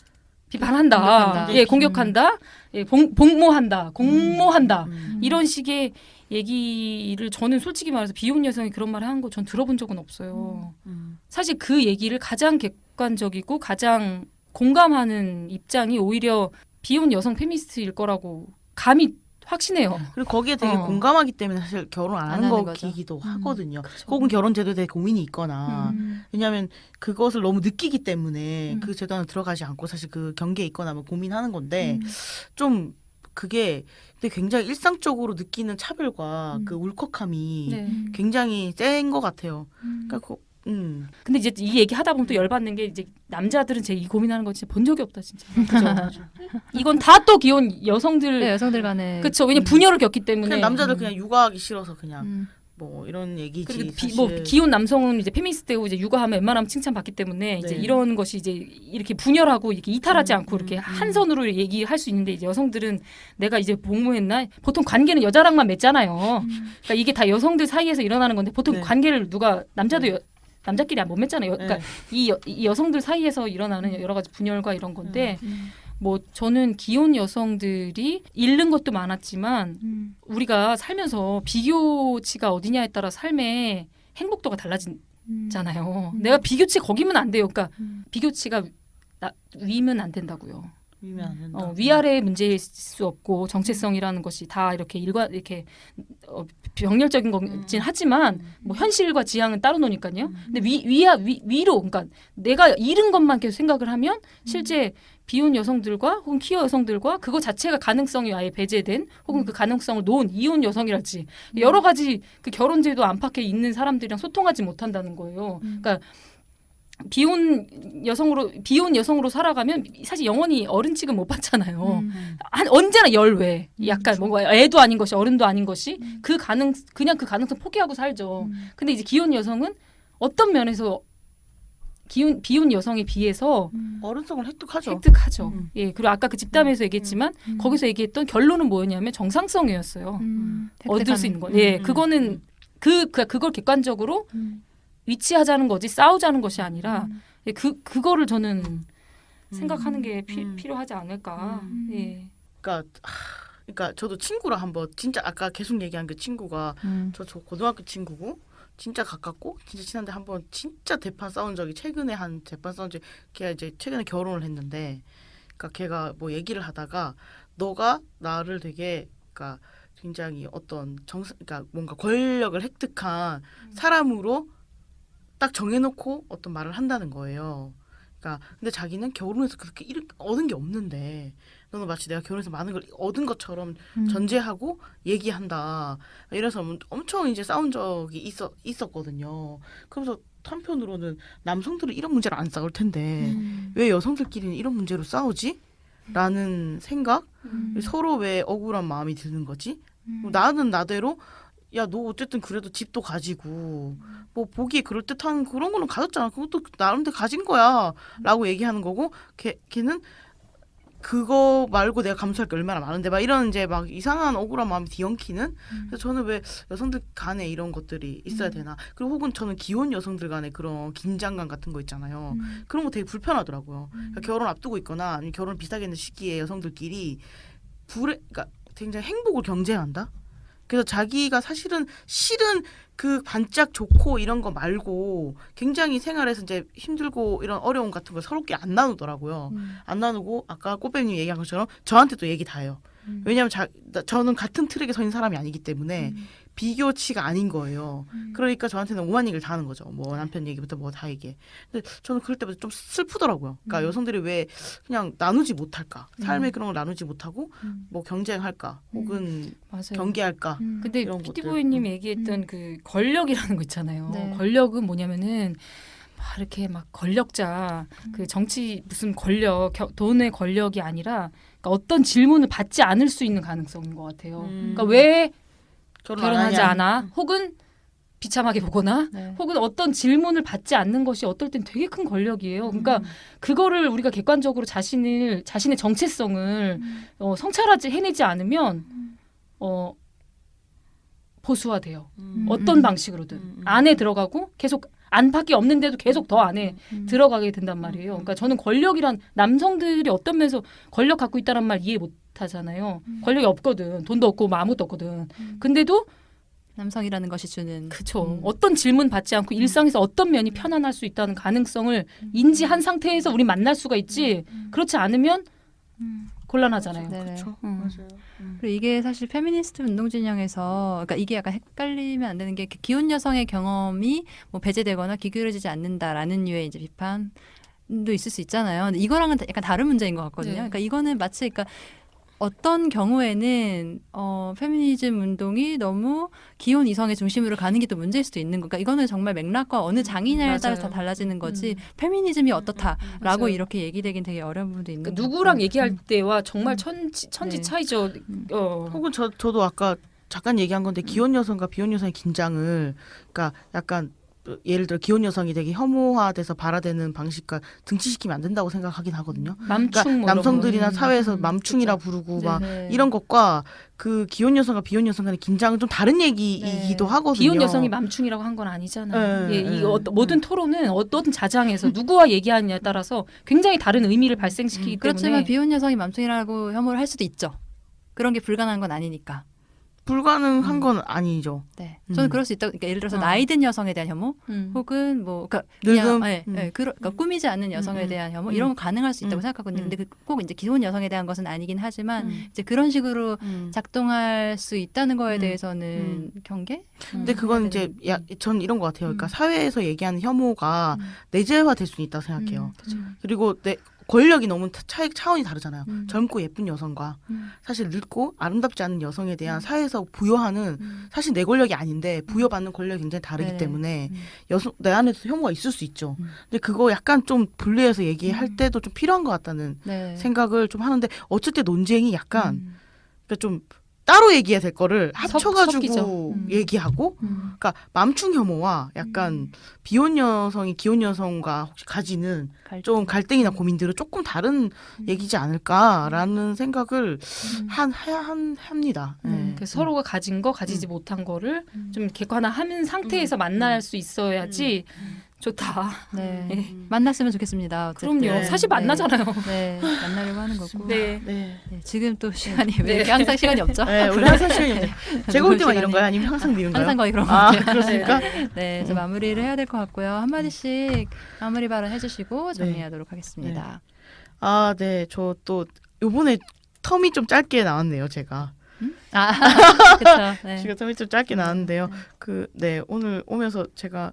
비판한다, 공격한다. 예, 공격한다, 예, 복모한다, 공모한다 이런 식의 얘기를 저는 솔직히 말해서 비혼 여성이 그런 말을 한 거 전 들어본 적은 없어요. 사실 그 얘기를 가장 객관적이고 가장 공감하는 입장이 오히려 비혼 여성 페미니스트일 거라고 감히 확신해요. 그리고 거기에 되게 공감하기 때문에 사실 결혼 안 하는 하는 거죠. 거기도 하거든요. 혹은 결혼 제도에 대해 고민이 있거나 왜냐하면 그것을 너무 느끼기 때문에 그 제도 안에 들어가지 않고 사실 그 경계에 있거나 뭐 고민하는 건데 좀 그게 근데 굉장히 일상적으로 느끼는 차별과 그 울컥함이 네. 굉장히 센 것 같아요. 그러니까 근데 이제 이 얘기 하다 보면 또 열받는 게 이제 남자들은 제 이 고민하는 거 진짜 본 적이 없다 진짜. 그죠? 이건 다 또 기혼 여성들 네, 여성들 간에 그렇죠. 왜냐 면 분열을 겪기 때문에. 그냥 남자들 그냥 육아하기 싫어서 그냥 뭐 이런 얘기지. 그리고 사실. 뭐 기혼 남성은 이제 페미니스트고 이제 육아하면 웬만하면 칭찬받기 때문에 이제 네. 이런 것이 이제 이렇게 분열하고 이렇게 이탈하지 않고 이렇게 한 선으로 얘기할 수 있는데 이제 여성들은 내가 이제 복무했나 보통 관계는 여자랑만 맺잖아요. 그러니까 이게 다 여성들 사이에서 일어나는 건데 보통 네. 관계를 누가 남자끼리 못 맺잖아요. 그러니까 네. 이 여성들 사이에서 일어나는 여러 가지 분열과 이런 건데 뭐 저는 기혼 여성들이 잃는 것도 많았지만 우리가 살면서 비교치가 어디냐에 따라 삶의 행복도가 달라지잖아요. 내가 비교치 거기면 안 돼요. 그러니까 비교치가 위면 안 된다고요. 위면 안 된다. 위아래의 문제일 수 없고 정체성이라는 것이 다 이렇게 이렇게 병렬적인 거긴 하지만 뭐 현실과 지향은 따로 노니까요. 근데 위로 그러니까 내가 잃은 것만 계속 생각을 하면 실제 비혼 여성들과 혹은 퀴어 여성들과 그거 자체가 가능성이 아예 배제된 혹은 그 가능성을 놓은 이혼 여성이랄지 여러 가지 그 결혼제도 안팎에 있는 사람들이랑 소통하지 못한다는 거예요. 그러니까 비혼 여성으로 살아가면 사실 영원히 어른 취급 못 받잖아요. 언제나 열외. 약간 뭔가 애도 아닌 것이 어른도 아닌 것이 그냥 그 가능성 포기하고 살죠. 근데 이제 기혼 여성은 어떤 면에서 비혼 여성에 비해서 어른성을 획득하죠. 획득하죠. 음. 예. 그리고 아까 그 집담에서 얘기했지만 거기서 얘기했던 결론은 뭐였냐면 정상성이었어요. 얻을 수 있는 건. 예. 그거는 그걸 객관적으로 위치하자는 거지 싸우자는 것이 아니라 예, 그거를 저는 생각하는 게 필요하지 않을까. 예. 그러니까 저도 친구랑 한번 진짜 아까 계속 얘기한 그 친구가 저 고등학교 친구고 진짜 가깝고 진짜 친한데 한번 진짜 대판 싸운 적이 최근에 한 대판 싸운 적이 걔가 이제 최근에 결혼을 했는데 그러니까 걔가 뭐 얘기를 하다가 너가 나를 되게 그러니까 굉장히 어떤 그러니까 뭔가 권력을 획득한 사람으로 딱 정해놓고 어떤 말을 한다는 거예요. 그러니까 근데 자기는 결혼해서 그렇게 얻은 게 없는데 너는 마치 내가 결혼해서 많은 걸 얻은 것처럼 전제하고 얘기한다. 이래서 엄청 이제 싸운 적이 있었거든요. 그래서 한편으로는 남성들은 이런 문제를 안 싸울 텐데 왜 여성들끼리는 이런 문제로 싸우지? 라는 생각? 서로 왜 억울한 마음이 드는 거지? 나는 나대로 야, 너 어쨌든 그래도 집도 가지고 뭐 보기에 그럴듯한 그런 거는 가졌잖아. 그것도 나름대로 가진 거야. 라고 얘기하는 거고 걔는 그거 말고 내가 감수할 게 얼마나 많은데 막 이런 이제 막 이상한 억울한 마음이 뒤엉키는. 그래서 저는 왜 여성들 간에 이런 것들이 있어야 되나. 그리고 혹은 저는 기혼 여성들 간에 그런 긴장감 같은 거 있잖아요. 그런 거 되게 불편하더라고요. 그러니까 결혼 앞두고 있거나 아니면 결혼 비슷하게 있는 시기에 여성들끼리 그러니까 굉장히 행복을 경쟁한다. 그래서 자기가 사실은 실은 그 반짝 좋고 이런 거 말고 굉장히 생활에서 이제 힘들고 이런 어려움 같은 걸 서로끼리 안 나누더라고요. 안 나누고 아까 꽃뱀님 얘기한 것처럼 저한테도 얘기 다 해요. 왜냐하면 저는 같은 트랙에 서 있는 사람이 아니기 때문에 비교치가 아닌 거예요. 그러니까 저한테는 오만 얘기를 다 하는 거죠. 뭐 남편 얘기부터 뭐 다 얘기해. 근데 저는 그럴 때마다 좀 슬프더라고요. 그러니까 여성들이 왜 그냥 나누지 못할까? 삶의 그런 걸 나누지 못하고 뭐 경쟁할까? 혹은 맞아요. 경계할까? 근데 이런 것들. 피디보이님이 얘기했던 그 권력이라는 거 있잖아요. 네. 권력은 뭐냐면은 막 이렇게 막 권력자 그 정치 무슨 권력 돈의 권력이 아니라 그러니까 어떤 질문을 받지 않을 수 있는 가능성인 것 같아요. 그러니까 왜 결혼하지 않아? 혹은 비참하게 보거나 네. 혹은 어떤 질문을 받지 않는 것이 어떨 땐 되게 큰 권력이에요. 그러니까 그거를 우리가 객관적으로 자신의 정체성을 성찰하지 해내지 않으면 보수화돼요. 어떤 방식으로든 안에 들어가고 계속 안팎이 없는데도 계속 더 안에 들어가게 된단 말이에요. 그러니까 저는 권력이란 남성들이 어떤 면에서 권력 갖고 있다는 말 이해 못 하잖아요. 권력이 없거든. 돈도 없고 뭐 아무것도 없거든. 근데도 남성이라는 것이 주는 그쵸. 어떤 질문 받지 않고 일상에서 어떤 면이 편안할 수 있다는 가능성을 인지한 상태에서 우리 만날 수가 있지. 그렇지 않으면 곤란하잖아요. 네네. 그렇죠. 맞아요. 그리고 이게 사실 페미니스트 운동 진영에서 그러니까 이게 약간 헷갈리면 안 되는 게 기혼 여성의 경험이 뭐 배제되거나 기울어지지 않는다라는 류의 이제 비판도 있을 수 있잖아요. 근데 이거랑은 약간 다른 문제인 것 같거든요. 네. 그러니까 이거는 마치 그러니까 어떤 경우에는 페미니즘 운동이 너무 기혼 이성의 중심으로 가는 게 또 문제일 수도 있는 거. 그러니까 이거는 정말 맥락과 어느 장이냐에 따라서 다 맞아요. 달라지는 거지. 페미니즘이 어떻다라고 맞아요. 이렇게 얘기되긴 되게 어려운 부분도 있는 그러니까 것 누구랑 같고. 얘기할 때와 정말 천지 네. 차이죠. 혹은 저도 아까 잠깐 얘기한 건데 기혼 여성과 비혼 여성의 긴장을 그러니까 약간 예를 들어 기혼 여성이 되게 혐오화돼서 발화되는 방식과 등치시키면 안 된다고 생각하긴 하거든요. 맘충 그러니까 뭐 이런 남성들이나 거. 사회에서 맘충이라 부르고 막 네. 이런 것과 그 기혼 여성과 비혼 여성 간의 긴장은 좀 다른 얘기이기도 네. 하거든요. 비혼 여성이 맘충이라고 한 건 아니잖아요. 네, 예, 네, 이 모든 토론은 어떤 자장에서 누구와 얘기하느냐에 따라서 굉장히 다른 의미를 발생시키기 그렇지만 때문에 비혼 여성이 맘충이라고 혐오를 할 수도 있죠. 그런 게 불가능한 건 아니니까. 불가능한 건 아니죠. 네, 저는 그럴 수 있다. 그러니까 예를 들어서 나이 든 여성에 대한 혐오, 혹은 뭐 그러니까 늙음? 그러니까 꾸미지 않는 여성에 대한 혐오 이런 건 가능할 수 있다고 생각하거든요. 근데 꼭 이제 기혼 여성에 대한 것은 아니긴 하지만 이제 그런 식으로 작동할 수 있다는 거에 대해서는 경계? 근데 그건 이제 전 이런 것 같아요. 그러니까 사회에서 얘기하는 혐오가 내재화될 수 있다고 생각해요. 그리고 권력이 너무 차원이 다르잖아요. 음. 젊고 예쁜 여성과 음. 사실 늙고 아름답지 않은 여성에 대한 사회에서 부여하는 사실 내 권력이 아닌데 부여받는 권력이 굉장히 다르기 네네. 때문에 음. 내 안에서 혐오가 있을 수 있죠. 음. 근데 그거 약간 좀 분리해서 얘기할 때도 좀 필요한 것 같다는 네. 생각을 좀 하는데 어쩔 때 논쟁이 약간 음. 그러니까 좀 따로 얘기해야 될 거를 섞이죠. 합쳐가지고 음. 얘기하고 음. 그러니까 맘충 혐오와 약간 비혼 여성이 기혼 여성과 혹시 가지는 좀 갈등이나 고민들은 조금 다른 얘기지 않을까라는 생각을 합니다. 네. 그 서로가 가진 거 가지지 못한 거를 좀 객관화하는 상태에서 만날 수 있어야지 좋다. 네. 네. 만났으면 좋겠습니다. 어쨌든. 그럼요. 네. 사실 만나잖아요. 네. 만나려고 하는 거고. 네. 네. 네, 지금 또 시간이 왜 이렇게 항상 시간이 없죠? 네, 우리 항상 시간이 없네. 제가 올 때만 시간이- 이런 거야? 아니면 항상 이런가요? 항상 거의 그런 것 아, 같아요. 그렇습니까? 네, 이제 마무리를 해야 될 것 같고요. 한마디씩 마무리 발언 해주시고 네. 정리하도록 하겠습니다. 아, 네. 저 또 요번에 텀이 좀 짧게 나왔네요, 제가. 아, 그렇죠. 네. 제가 텀이 좀 짧게 나왔는데요. 네, 오늘 오면서 제가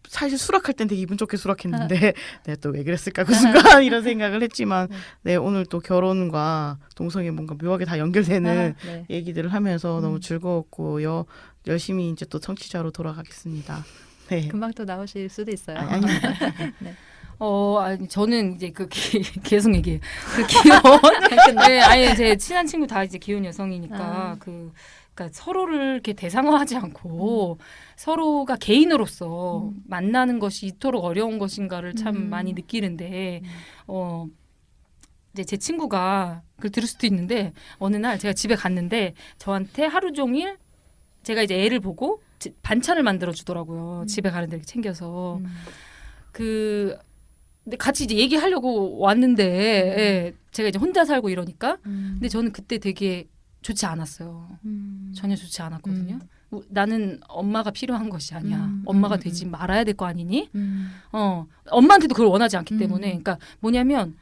사실 수락할 땐 되게 기분 좋게 수락했는데 네, 또 왜 그랬을까 그 순간 이런 생각을 했지만 네, 오늘 또 결혼과 동성애 뭔가 묘하게 다 연결되는 네. 얘기들을 하면서 너무 즐거웠고 열심히 이제 또 청취자로 돌아가겠습니다. 네. 금방 또 나오실 수도 있어요. 아닙니다. 아니, 저는 이제 계속 얘기해요. 그 기혼. 네, 아니, 제 친한 친구 다 이제 기혼 여성이니까 아. 그러니까 서로를 이렇게 대상화하지 않고 서로가 개인으로서 만나는 것이 이토록 어려운 것인가를 참 많이 느끼는데, 이제 제 친구가 그걸 들을 수도 있는데 어느 날 제가 집에 갔는데 저한테 하루 종일 제가 이제 애를 보고 반찬을 만들어 주더라고요. 집에 가는데 이렇게 챙겨서. 근데 같이 이제 얘기하려고 왔는데 예, 제가 이제 혼자 살고 이러니까 근데 저는 그때 되게 좋지 않았어요. 전혀 좋지 않았거든요. 나는 엄마가 필요한 것이 아니야. 엄마가 되지 말아야 될 거 아니니? 엄마한테도 그걸 원하지 않기 때문에 그러니까 뭐냐면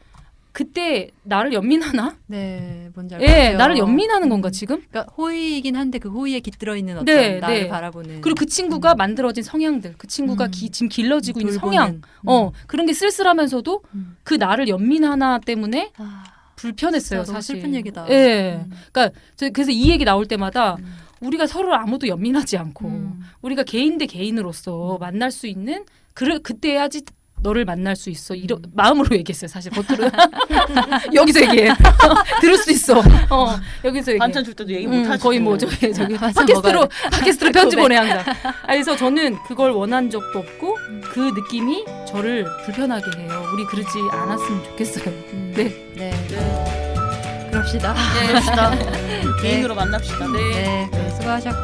그때 나를 연민하나? 네, 뭔지 알것 예, 같아요. 나를 연민하는 건가 지금? 그러니까 호의이긴 한데 그 호의에 깃들어 있는 어떤 네, 나를 네. 바라보는. 그리고 그 친구가 만들어진 성향들, 그 친구가 지금 길러지고 있는 돌보는. 성향, 그런 게 쓸쓸하면서도 그 나를 연민하나 때문에 아, 불편했어요. 진짜 너무 사실. 슬픈 얘기다. 예, 그러니까 그래서 이 얘기 나올 때마다 우리가 서로 아무도 연민하지 않고 우리가 개인 대 개인으로서 만날 수 있는 그때 해야지. 너를 만날 수 있어. 마음으로 얘기했어요. 사실 겉으로 여기서 얘기해. 들을 수 있어. 여기서 얘기해. 반찬 줄 때도 얘기 못 하시고 거의 뭐 저기 반찬 팟캐스트로 편지 보내 항상. 그래서 저는 그걸 원한 적도 없고 그 느낌이 저를 불편하게 해요. 우리 그러지 않았으면 좋겠어요. 네. 네. 그럽시다. 그럽시다. 개인으로 만납시다. 네, 수고하셨고.